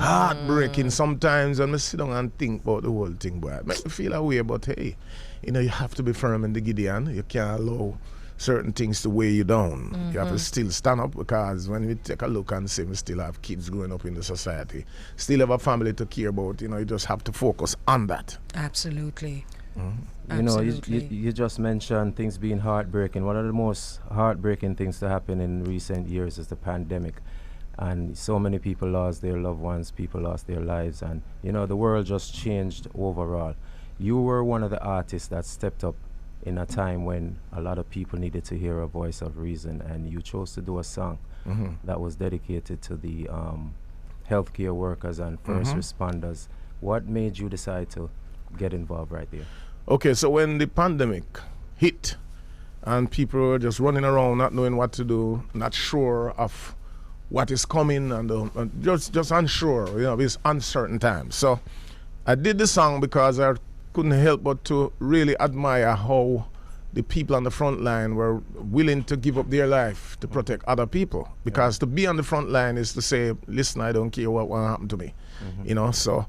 S4: heartbreaking sometimes when I sit down and think about the whole thing, boy. It makes me feel a way, but hey, you know, you have to be firm in the Gideon. You can't allow certain things to weigh you down. You have to still stand up, because when we take a look and say we still have kids growing up in the society, still have a family to care about, you know, you just have to focus on that.
S1: Absolutely.
S3: You know,
S1: Absolutely.
S3: you just mentioned things being heartbreaking. One of the most heartbreaking things to happen in recent years is the pandemic. And so many people lost their loved ones, people lost their lives, and, you know, the world just changed overall. You were one of the artists that stepped up in a time when a lot of people needed to hear a voice of reason, and you chose to do a song that was dedicated to the healthcare workers and first responders. What made you decide to get involved right there?
S4: Okay, so when the pandemic hit and people were just running around not knowing what to do, not sure of what is coming, and just unsure, it's uncertain times. So I did the song because I couldn't help but to really admire how the people on the front line were willing to give up their life to protect other people. Because to be on the front line is to say, listen, I don't care what will happen to me. So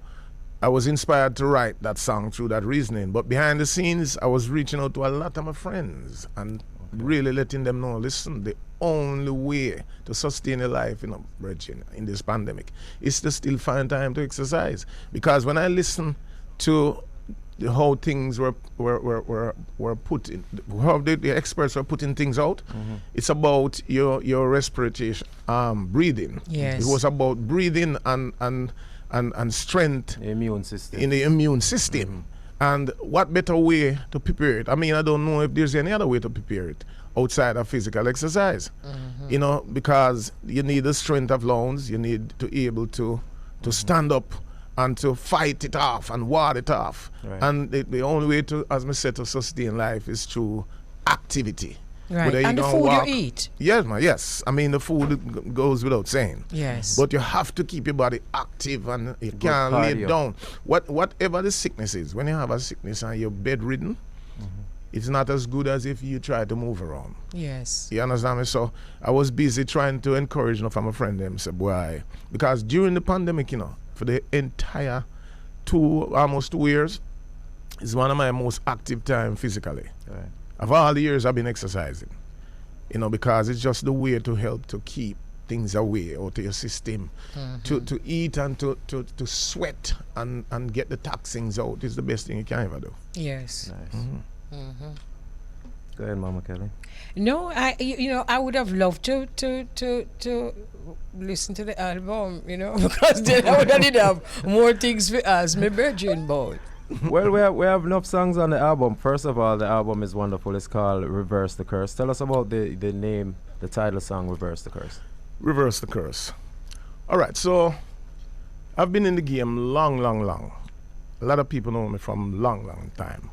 S4: I was inspired to write that song through that reasoning. But behind the scenes, I was reaching out to a lot of my friends and really letting them know, listen, the only way to sustain a life in this pandemic is to still find time to exercise. Because when I listen to how things were put in, how the experts were putting things out, it's about your respiration, breathing.
S1: Yes.
S4: It was about breathing and strength
S3: The immune system.
S4: in the immune system. And what better way to prepare it? I mean, I don't know if there's any other way to prepare it outside of physical exercise. Because you need the strength of lungs, you need to be able to stand up and to fight it off and ward it off.
S3: Right.
S4: And the only way to, as I said, to sustain life is through activity.
S1: Right.
S4: Whether
S1: And the
S4: gonna
S1: food
S4: walk-
S1: you eat.
S4: Yes, man, yes. I mean, the food goes without saying.
S1: Yes.
S4: But you have to keep your body active, and you can't lay
S3: cardio.
S4: down. Whatever the sickness is, when you have a sickness and you're bedridden, it's not as good as if you try to move around.
S1: Yes.
S4: You understand me? So I was busy trying to encourage from a friend them say, boy, because during the pandemic, for the entire almost 2 years, is one of my most active time physically.
S3: Right.
S4: Of all the years I've been exercising, because it's just the way to help to keep things away out of your system. To eat and to sweat and get the toxins out is the best thing you can ever do.
S1: Yes.
S3: Nice. Go ahead, Mama Kelly.
S1: No, I would have loved to listen to the album, because then I would have more things for us, my virgin boy.
S3: Well, we have enough songs on the album. First of all, the album is wonderful. It's called Reverse the Curse. Tell us about the name, the title song, Reverse the Curse.
S4: Reverse the curse. All right, so I've been in the game long. A lot of people know me from long time.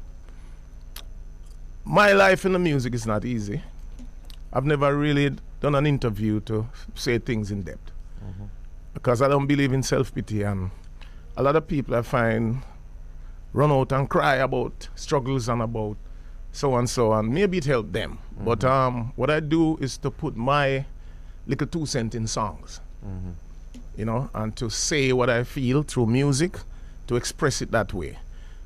S4: My life in the music is not easy. I've never really done an interview to say things in depth because I don't believe in self-pity, and a lot of people I find run out and cry about struggles and about so and so, and maybe it helped them. But what I do is to put my little 2 cents in songs, and to say what I feel through music, to express it that way.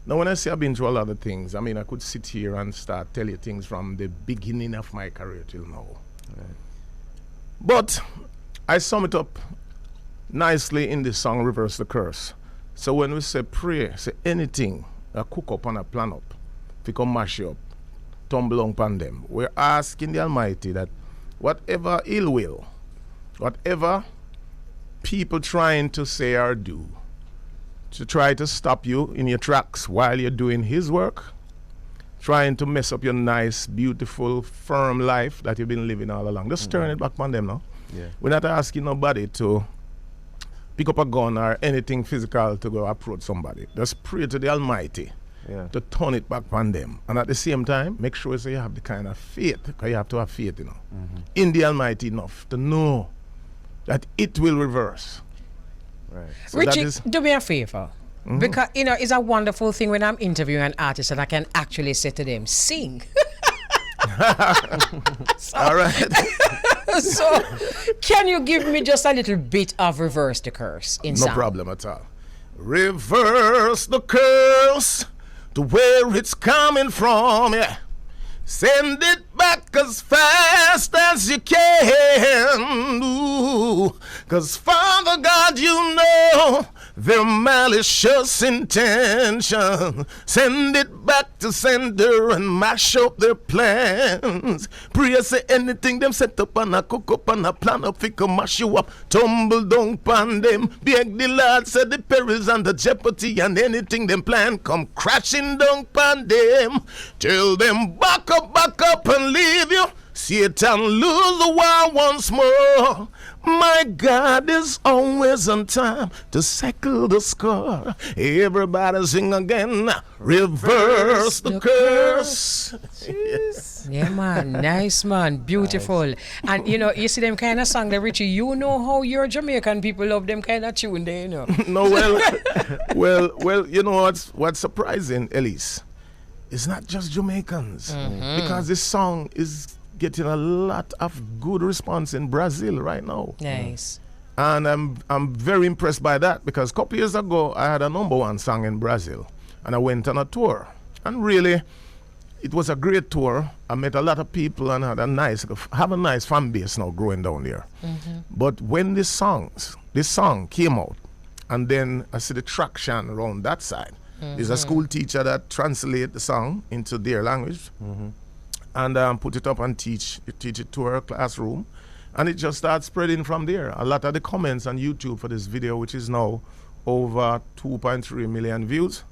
S4: Now, when I say I've been through a lot of things, I mean, I could sit here and start tell you things from the beginning of my career till now.
S3: Right.
S4: But I sum it up nicely in the song Reverse the Curse. So when we say pray, say anything, a cook up and a plan up, if you come mash you up, tumble on them, we're asking the Almighty that whatever ill will, whatever people trying to say or do, to try to stop you in your tracks while you're doing His work, trying to mess up your nice, beautiful, firm life that you've been living all along. Just turn it back on them now.
S3: Yeah.
S4: We're not asking nobody to pick up a gun or anything physical to go approach somebody. Just pray to the Almighty to turn it back on them. And at the same time, make sure so you have the kind of faith, because you have to have faith, in the Almighty enough to know that it will reverse.
S3: Right.
S4: So
S1: Richie, do me a favor. Because, it's a wonderful thing when I'm interviewing an artist that I can actually say to them, sing.
S4: All right.
S1: So, can you give me just a little bit of Reverse the Curse in
S4: No
S1: sound?
S4: problem at all. Reverse the curse to where it's coming from, yeah. Send it back as fast as you can. Ooh. 'Cause Father God, you know their malicious intention. Send it back to sender and mash up their plans. Pray say anything them set up and a cook up and a plan up, fi mash you up, tumble down pan them. Beg the Lord, said the perils and the jeopardy and anything them plan come crashing down pan them. Tell them back up and leave you. Satan lose the war once more. My God is always on time to settle the score. Everybody sing again. Reverse the curse.
S1: Yeah, man. Nice, man. Beautiful. Nice. And, you know, you see them kind of song that, Richie, you know how your Jamaican people love them kind of tune there, you know.
S4: No, well, you know what's surprising, Elise? It's not just Jamaicans. Because this song is getting a lot of good response in Brazil right now.
S1: Nice.
S4: And I'm very impressed by that, because a couple years ago I had a #1 song in Brazil and I went on a tour, and really it was a great tour. I met a lot of people and have a nice fan base now growing down there. But when this song came out, and then I see the traction around that side, there's a school teacher that translate the song into their language and put it up and teach it to our classroom, and it just started spreading from there. A lot of the comments on YouTube for this video, which is now over 2.3 million views,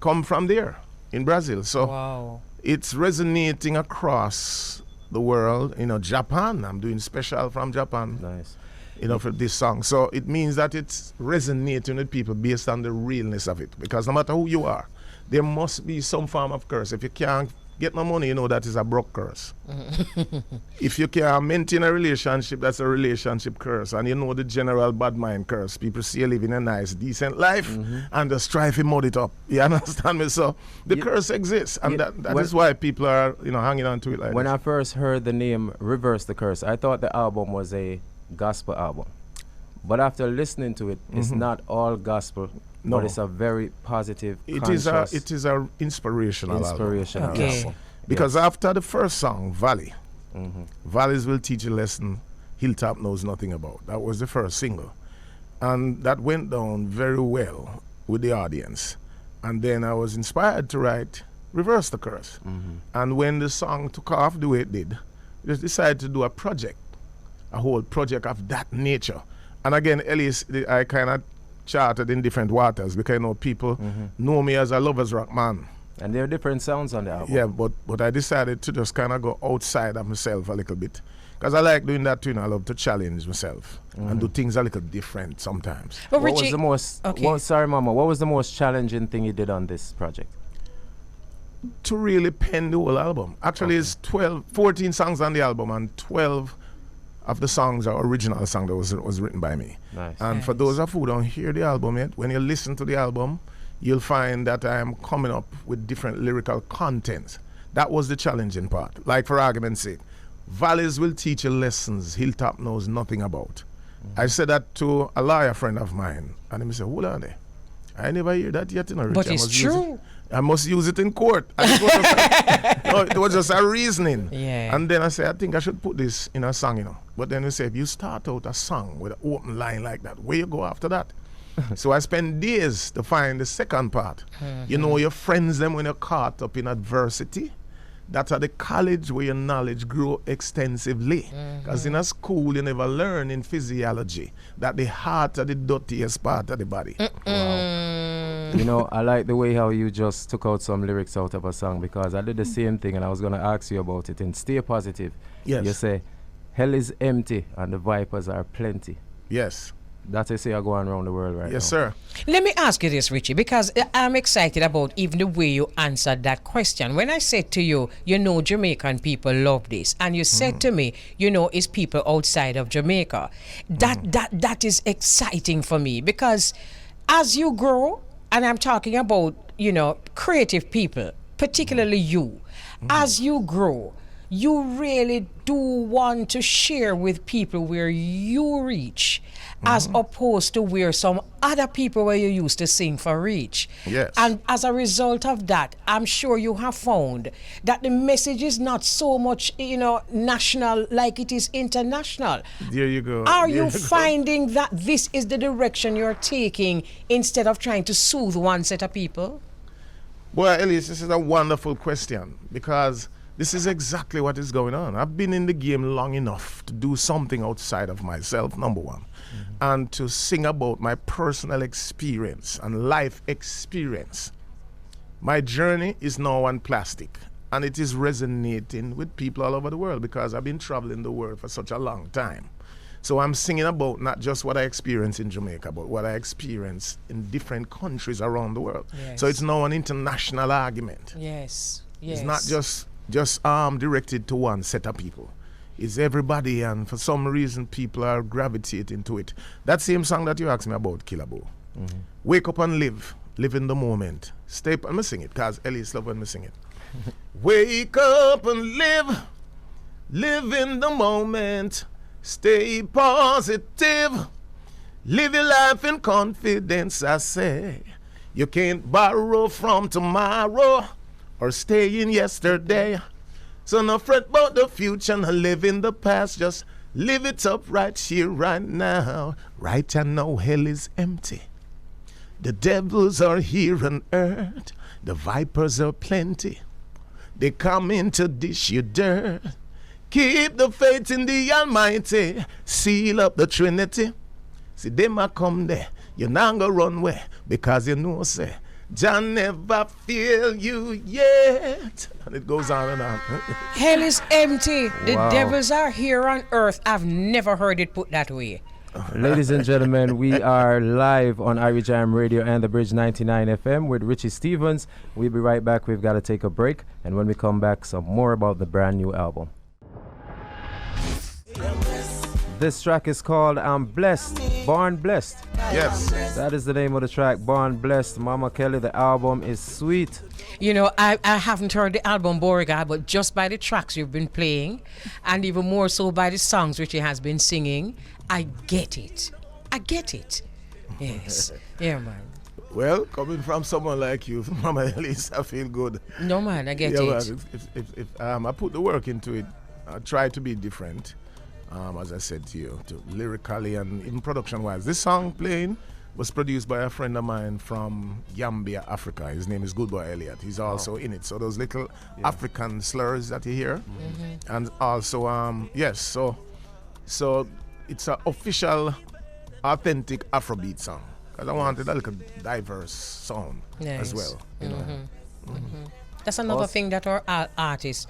S4: come from there in Brazil. So
S1: wow.
S4: It's resonating across the world. You know, Japan, I'm doing special from Japan.
S3: Nice.
S4: You know, for this song. So it means that it's resonating with people based on the realness of it. Because no matter who you are, there must be some form of curse. If you can't get no money, you know that is a broke curse. If you can maintain a relationship, that's a relationship curse. And you know the general bad mind curse. People see you living a nice, decent life and just strive to mud it up. You understand me? So the curse exists, and that is why people are, you know, hanging on to it like
S3: when
S4: this.
S3: I first heard the name Reverse the Curse, I thought the album was a gospel album. But after listening to it, it's not all gospel. No, but it's a very positive.
S4: It is a inspirational album.
S1: Okay.
S4: Yes. Because after the first song, Valley, Valleys Will Teach a Lesson Hilltop Knows Nothing About. That was the first single, and that went down very well with the audience. And then I was inspired to write Reverse the Curse. And when the song took off the way it did, I just decided to do a whole project of that nature. And again, Elise, I kind of charted in different waters, because, you know, people know me as a lovers rock man.
S3: And there are different sounds on the album.
S4: Yeah, but I decided to just kind of go outside of myself a little bit, because I like doing that too, and I love to challenge myself and do things a little different sometimes.
S1: But
S3: what
S1: Richie,
S3: was the most, what was the most challenging thing you did on this project?
S4: To really pen the whole album. Actually, it's 14 songs on the album, and 12 of the songs are original song that was written by me.
S3: Nice.
S4: And for those of you who don't hear the album yet, when you listen to the album, you'll find that I am coming up with different lyrical contents. That was the challenging part. Like, for argument's sake, Valleys Will Teach you lessons Hilltop knows nothing about. I said that to a lawyer friend of mine, and he said, hold on there. I never hear that yet, you know, Richie.
S1: But it's true.
S4: I must use it in court. And it was just a reasoning.
S1: Yeah.
S4: And then I said, I think I should put this in a song, you know. But then we said, if you start out a song with an open line like that, where you go after that? So I spent days to find the second part. You know, your friends them when you're caught up in adversity. That's at the college where your knowledge grew extensively. Because in a school, you never learn in physiology that the heart is the dirtiest part of the body.
S3: Wow. You know, I like the way how you just took out some lyrics out of a song, because I did the same thing, and I was going to ask you about it. And Stay Positive.
S4: Yes.
S3: You say, hell is empty and the vipers are plenty.
S4: Yes.
S3: That's a say I go on around the world right now.
S4: Yes, sir.
S1: let me ask you this, Richie, because I'm excited about even the way you answered that question. When I said to you, you know, Jamaican people love this, and you said to me, you know, it's people outside of Jamaica. That is exciting for me, because as you grow, and I'm talking about, you know, creative people, particularly you, as you grow, you really do want to share with people where you reach, as opposed to where some other people where you used to sing for reach.
S4: Yes.
S1: And as a result of that, I'm sure you have found that the message is not so much, national like it is international.
S4: There you go.
S1: Are
S4: There
S1: you
S4: go.
S1: finding that this is the direction you're taking instead of trying to soothe one set of people?
S4: Well, Elise, this is a wonderful question because this is exactly what is going on. I've been in the game long enough to do something outside of myself, number one, and to sing about my personal experience and life experience. My journey is now on plastic, and it is resonating with people all over the world because I've been traveling the world for such a long time. So I'm singing about not just what I experienced in Jamaica, but what I experienced in different countries around the world.
S1: Yes.
S4: So it's now an international argument.
S1: Yes.
S4: It's not just directed to one set of people. It's everybody, and for some reason people are gravitating to it. That same song that you asked me about, Killabo. Wake up and live in the moment. Stay up, and me sing it, because Elise love when me sing it. Wake up and live in the moment. Stay positive. Live your life in confidence, I say. You can't borrow from tomorrow or stay in yesterday. So no fret about the future, no live in the past. Just live it up right here, right now. Right now, hell is empty. The devils are here on earth. The vipers are plenty. They come in to dish you dirt. Keep the faith in the Almighty. Seal up the Trinity. See, them a come there. You not gonna run away because you know, say, Jah never fail you yet. And it goes on and on.
S1: Hell is empty. The
S3: Wow.
S1: devils are here on earth. I've never heard it put that way.
S3: Ladies and gentlemen, we are live on Irie Jam Radio and the Bridge 99 FM with Richie Stevens. We'll be right back. We've got to take a break. And when we come back, some more about the brand new album. This track is called I'm Blessed, Born Blessed.
S4: Yes.
S3: That is the name of the track, Born Blessed. Mama Kelly, the album is sweet.
S1: I haven't heard the album Beau-Regard, but just by the tracks you've been playing, and even more so by the songs Richie has been singing, I get it. Yes. Yeah, man.
S4: Well, coming from someone like you, Mama Elise, I feel good.
S1: No, man, I get
S4: Yeah,
S1: it.
S4: well, if I put the work into it, I try to be different, as I said to you, lyrically and even production-wise. This song playing was produced by a friend of mine from Gambia, Africa. His name is Good Boy Elliott. He's also in it. So those little African slurs that you hear, and also yes. So it's an official, authentic Afrobeat song because I wanted a little diverse sound as well. You know.
S1: That's another thing that our artists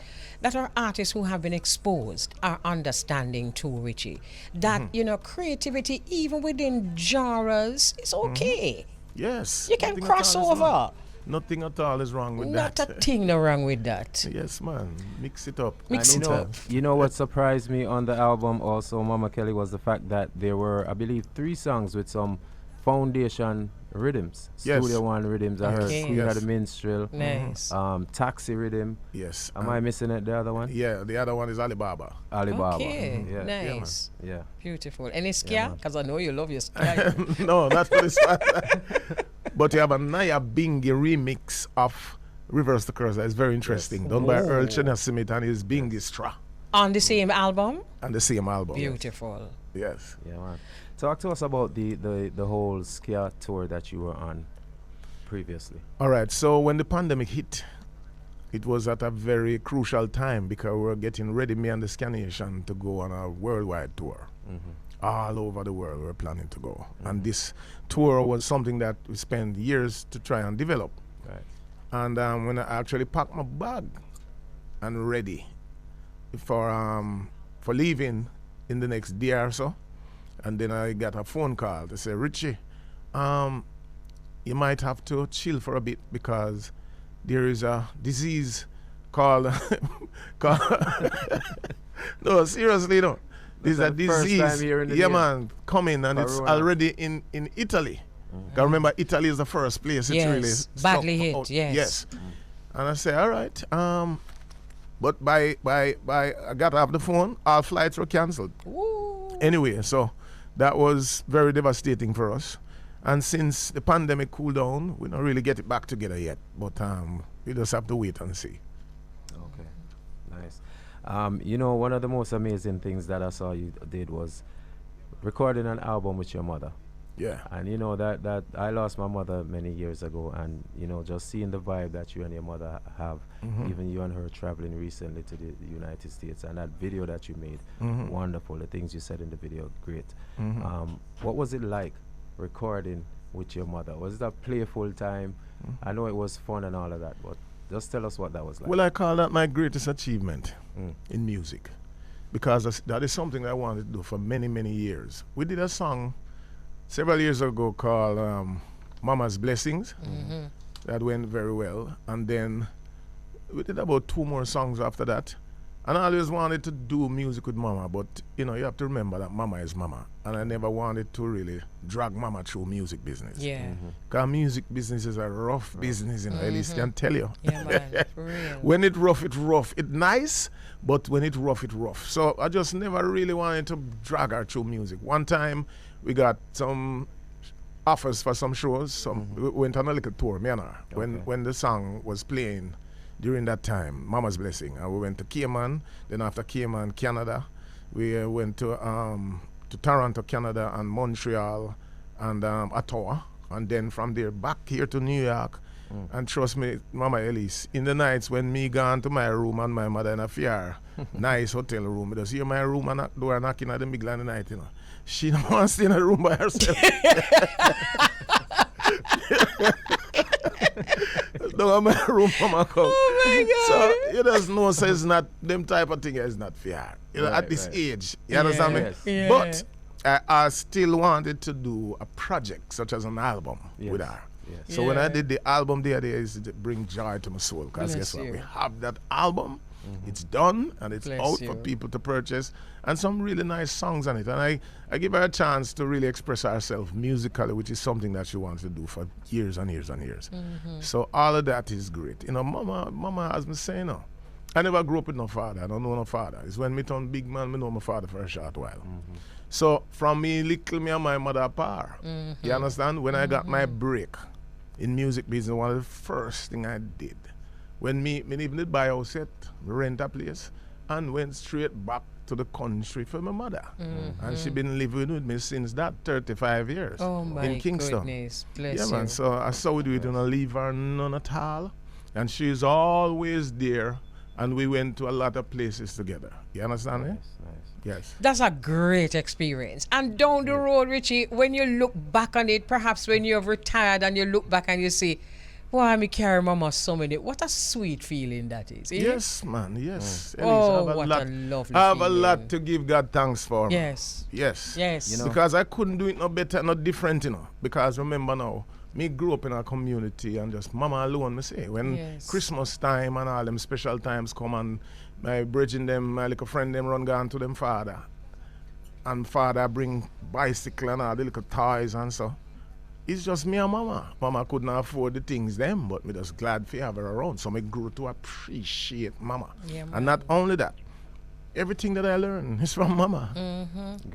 S1: who have been exposed are understanding too, Richie. That, creativity, even within genres, is okay.
S4: Yes.
S1: You can
S4: nothing
S1: cross
S4: at all is wrong.
S1: over.
S4: Nothing at all is wrong with
S1: Not
S4: that.
S1: a thing no wrong with that.
S4: Yes, man. Mix it up.
S1: Mix it up.
S3: You know what surprised me on the album also, Mama Kelly, was the fact that there were, I believe, 3 songs with some foundation rhythms.
S4: Yes.
S3: Studio One rhythms. I heard
S1: Okay.
S3: Queen
S4: Yes.
S3: of the Minstrel.
S1: Nice.
S3: Taxi rhythm.
S4: Yes.
S3: Am I missing it, the other one?
S4: Yeah, the other one is Alibaba.
S3: Alibaba.
S1: Okay,
S3: Yeah.
S1: nice.
S3: Yeah.
S1: Beautiful. Any
S3: Yeah,
S1: scare? Because I know you love your scare.
S4: No, not for this one. But you have a Naya Bingi remix of Reverse the Curse that is very interesting. Done by Earl Chenasimit and his Bingi Stra
S1: On the same album?
S4: on the same album.
S1: Beautiful.
S4: Yes.
S3: Yeah, man. Talk to us about the whole Skia tour that you were on previously.
S4: All right. So when the pandemic hit, it was at a very crucial time because we were getting ready, me and the Scanation, to go on a worldwide tour. All over the world we were planning to go. And this tour was something that we spent years to try and develop.
S3: Right.
S4: And when I actually packed my bag and ready for leaving in the next day or so, and then I got a phone call to say, Richie, you might have to chill for a bit because there is a disease called no, seriously, no. There's a
S3: First time
S4: disease,
S3: hearing the
S4: yeah,
S3: name.
S4: man, coming, and it's
S3: Corona.
S4: already in Italy. 'Cause remember, Italy is the first place it's really
S1: Yes,
S4: struck
S1: badly hit,
S4: out.
S1: yes.
S4: And I say, all right, But by I got off the phone, all flights were cancelled. Anyway, so that was very devastating for us. And since the pandemic cooled down, we don't really get it back together yet. But we just have to wait and see.
S3: Okay, nice. One of the most amazing things that I saw you did was recording an album with your mother.
S4: Yeah.
S3: And that I lost my mother many years ago, and just seeing the vibe that you and your mother have, even you and her traveling recently to the United States, and that video that you made, wonderful. The things you said in the video, great. What was it like recording with your mother? Was it a playful time? I know it was fun and all of that, but just tell us what that was like.
S4: Well, I call that my greatest achievement in music, because that is something I wanted to do for many, many years. We did a song several years ago called Mama's Blessings. That went very well. And then we did about 2 more songs after that. And I always wanted to do music with Mama, but you have to remember that Mama is Mama. And I never wanted to really drag Mama through music business.
S1: Yeah.
S4: Because music business is a rough business, Elise can tell you.
S1: Yeah, man, for real.
S4: When it's rough, it's rough. It's nice, but when it's rough, it's rough. So I just never really wanted to drag her through music. One time, we got some offers for some shows. We went on a little tour, me and her, when the song was playing during that time, Mama's Blessing. And we went to Cayman, then after Cayman, Canada. We went to Toronto, Canada, and Montreal, and Ottawa. And then from there, back here to New York. And trust me, Mama Elise, in the nights when me gone to my room and my mother in a fair, nice hotel room, I just hear my room and door knocking at the middle of the night, She don't want to stay in a room by herself. Don't have my room for my come.
S1: Oh my God.
S4: So you just know, so it's not, them type of thing is not fair. At this age, you understand me?
S1: Yeah.
S4: But I still wanted to do a project such as an album with her.
S3: Yes.
S4: So when I did the album the other day, it bring joy to my soul, because guess what? We have that album. It's done and it's out for people to purchase, and some really nice songs on it. And I give her a chance to really express herself musically, which is something that she wants to do for years and years and years. So all of that is great. Mama has been saying, I never grew up with no father. I don't know no father. It's when me turn big man, me know my father for a short while. So from me little, me and my mother apart. You understand? When I got my break in music business, one of the first thing I did, when me even did buy a house yet, rent a place, and went straight back to the country for my mother. And she been living with me since that 35 years in Kingston.
S1: Goodness. Bless
S4: Man. So I saw we do it, don't leave her none at all. And she's always there, and we went to a lot of places together. You understand me?
S3: Nice.
S4: Yes.
S1: That's a great experience. And down the road, Richie, when you look back on it, perhaps when you've retired and you look back and you say, why me carry Mama so many? What a sweet feeling that is.
S4: Yes, man. Yes.
S1: Oh, what a lovely
S4: I have a
S1: feeling.
S4: lot to give God thanks for.
S1: Yes.
S4: Yes.
S1: Yes.
S4: Because I couldn't do it no better, no different, Because remember now, me grew up in a community and just Mama alone, me say. When Christmas time and all them special times come, and my bridging them, my little friend them run gone to them father. And father bring bicycle and all the little toys and so. It's just me and Mama. Mama couldn't afford the things them, but me just glad to have her around. So me grew to appreciate Mama.
S1: Yeah,
S4: and not only that, everything that I learned is from Mama.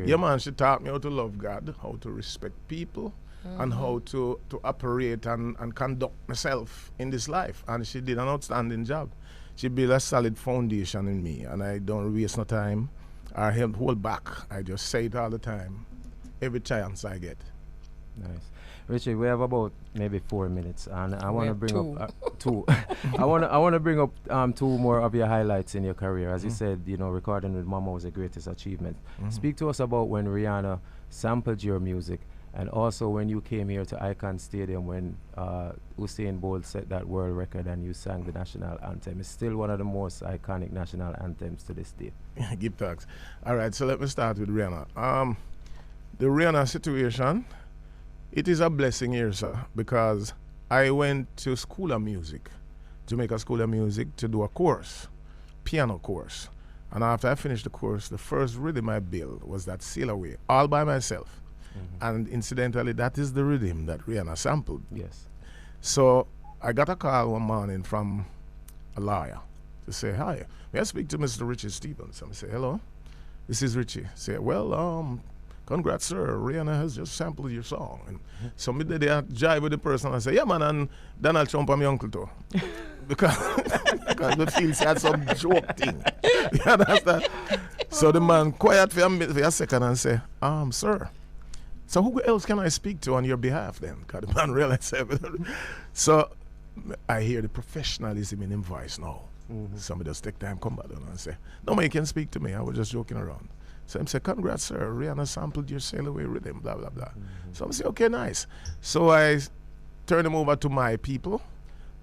S4: Yeah, man, she taught me how to love God, how to respect people, and how to operate and conduct myself in this life. And she did an outstanding job. She built a solid foundation in me, and I don't waste no time or hold back. I just say it all the time, every chance I get.
S3: Nice. Richie, we have about maybe 4 minutes, and I want to bring up two. I want to bring up 2 more of your highlights in your career. As you said, recording with Mama was the greatest achievement. Speak to us about when Rihanna sampled your music, and also when you came here to Icon Stadium when Usain Bolt set that world record and you sang the national anthem. It's still one of the most iconic national anthems to this day.
S4: Give thanks. All right, so let me start with Rihanna. The Rihanna situation. It is a blessing here, sir, because I went to School of Music, Jamaica School of Music, to do a course, piano course. And after I finished the course, the first rhythm I built was that Sail Away, all by myself. And incidentally, that is the rhythm that Rihanna sampled.
S3: Yes.
S4: So I got a call one morning from a lawyer to say, hi, may I speak to Mr. Richie Stevens? And I say, hello, this is Richie. Say, well, congrats, sir. Rihanna has just sampled your song. And so midday they jive with the person and say, yeah, man, and Donald Trump and my uncle too. because the feels had some joke thing. You understand? So the man quiet for a second and say, sir, so who else can I speak to on your behalf then? Because the man realized everything. So I hear the professionalism in his voice now. Somebody just take time, come back and say, no, man, you can speak to me. I was just joking around. So I say, congrats, sir. Rihanna sampled your Sail Away rhythm, blah, blah, blah. So I say, okay, nice. So I turn him over to my people,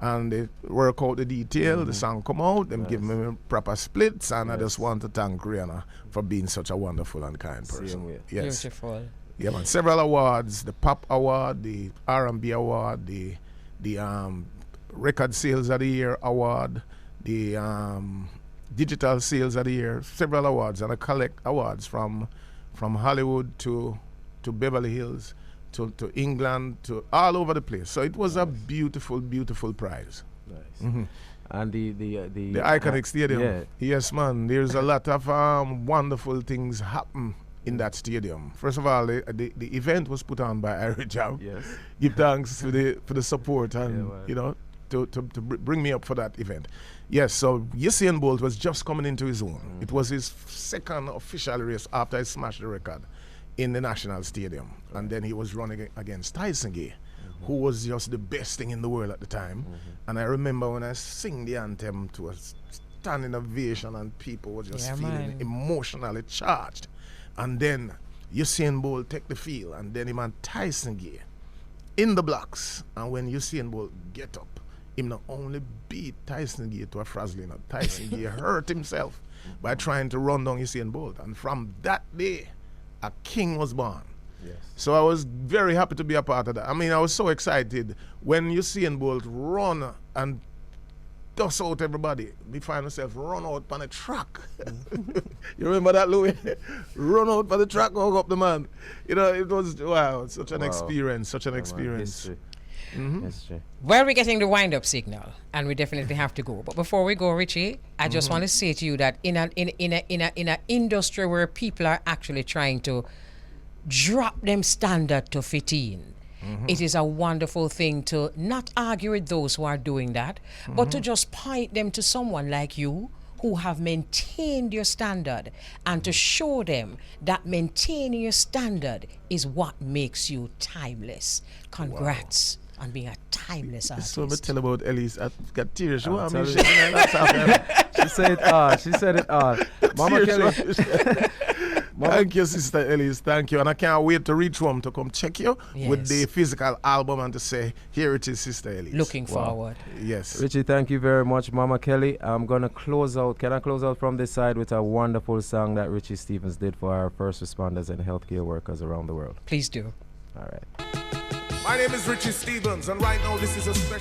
S4: and they work out the detail. The song come out, them give me proper splits, and I just want to thank Rihanna for being such a wonderful and kind person. Yes.
S1: Beautiful.
S4: Yeah, man. Several awards: the Pop Award, the R&B Award, the Record Sales of the Year Award, the Digital Sales of the Year. Several awards, and I collect awards from Hollywood to Beverly Hills to England to all over the place. So it was a beautiful, beautiful prize.
S3: Nice. And the
S4: iconic stadium.
S3: Yeah.
S4: Yes, man. There's a lot of wonderful things happen in that stadium. First of all, the event was put on by Irie Jam.
S3: Yes.
S4: Give thanks for the support and to bring me up for that event. Yes, so Usain Bolt was just coming into his own. It was his second official race after he smashed the record in the National Stadium. And then he was running against Tyson Gay, who was just the best thing in the world at the time. And I remember when I sing the anthem to a standing ovation and people were just feeling emotionally charged. And then Usain Bolt take the field, and then him and Tyson Gay in the blocks. And when Usain Bolt get up, him not only beat Tyson Gay to a frazzling, Tyson Gay hurt himself by trying to run down Usain Bolt. And from that day, a king was born.
S3: Yes.
S4: So I was very happy to be a part of that. I mean, I was so excited when Usain Bolt run and dust out everybody. We find ourselves run out on the track. You remember that, Louis? Run out on the track, hug up the man. You know, it was, wow, such an experience, such an experience.
S3: History.
S1: Well, we're getting the wind-up signal, and we definitely have to go. But before we go, Richie, I just want to say to you that in an industry where people are actually trying to drop them standard to fit in, it is a wonderful thing to not argue with those who are doing that, but to just point them to someone like you who have maintained your standard, and to show them that maintaining your standard is what makes you timeless. Congrats on being a timeless artist.
S4: So me tell about Elise. I got tears. She
S3: said it all. She said it all. Mama Kelly.
S4: Thank you, Sister Elise. Thank you. And I can't wait to reach home to come check you with the physical album and to say, here it is, Sister Elise.
S1: Looking forward.
S4: Yes.
S3: Richie, thank you very much, Mama Kelly. I'm going to close out. Can I close out from this side with a wonderful song that Richie Stevens did for our first responders and healthcare workers around the world?
S1: Please do.
S3: All right.
S4: My name is Richie Stevens, and right now this is a special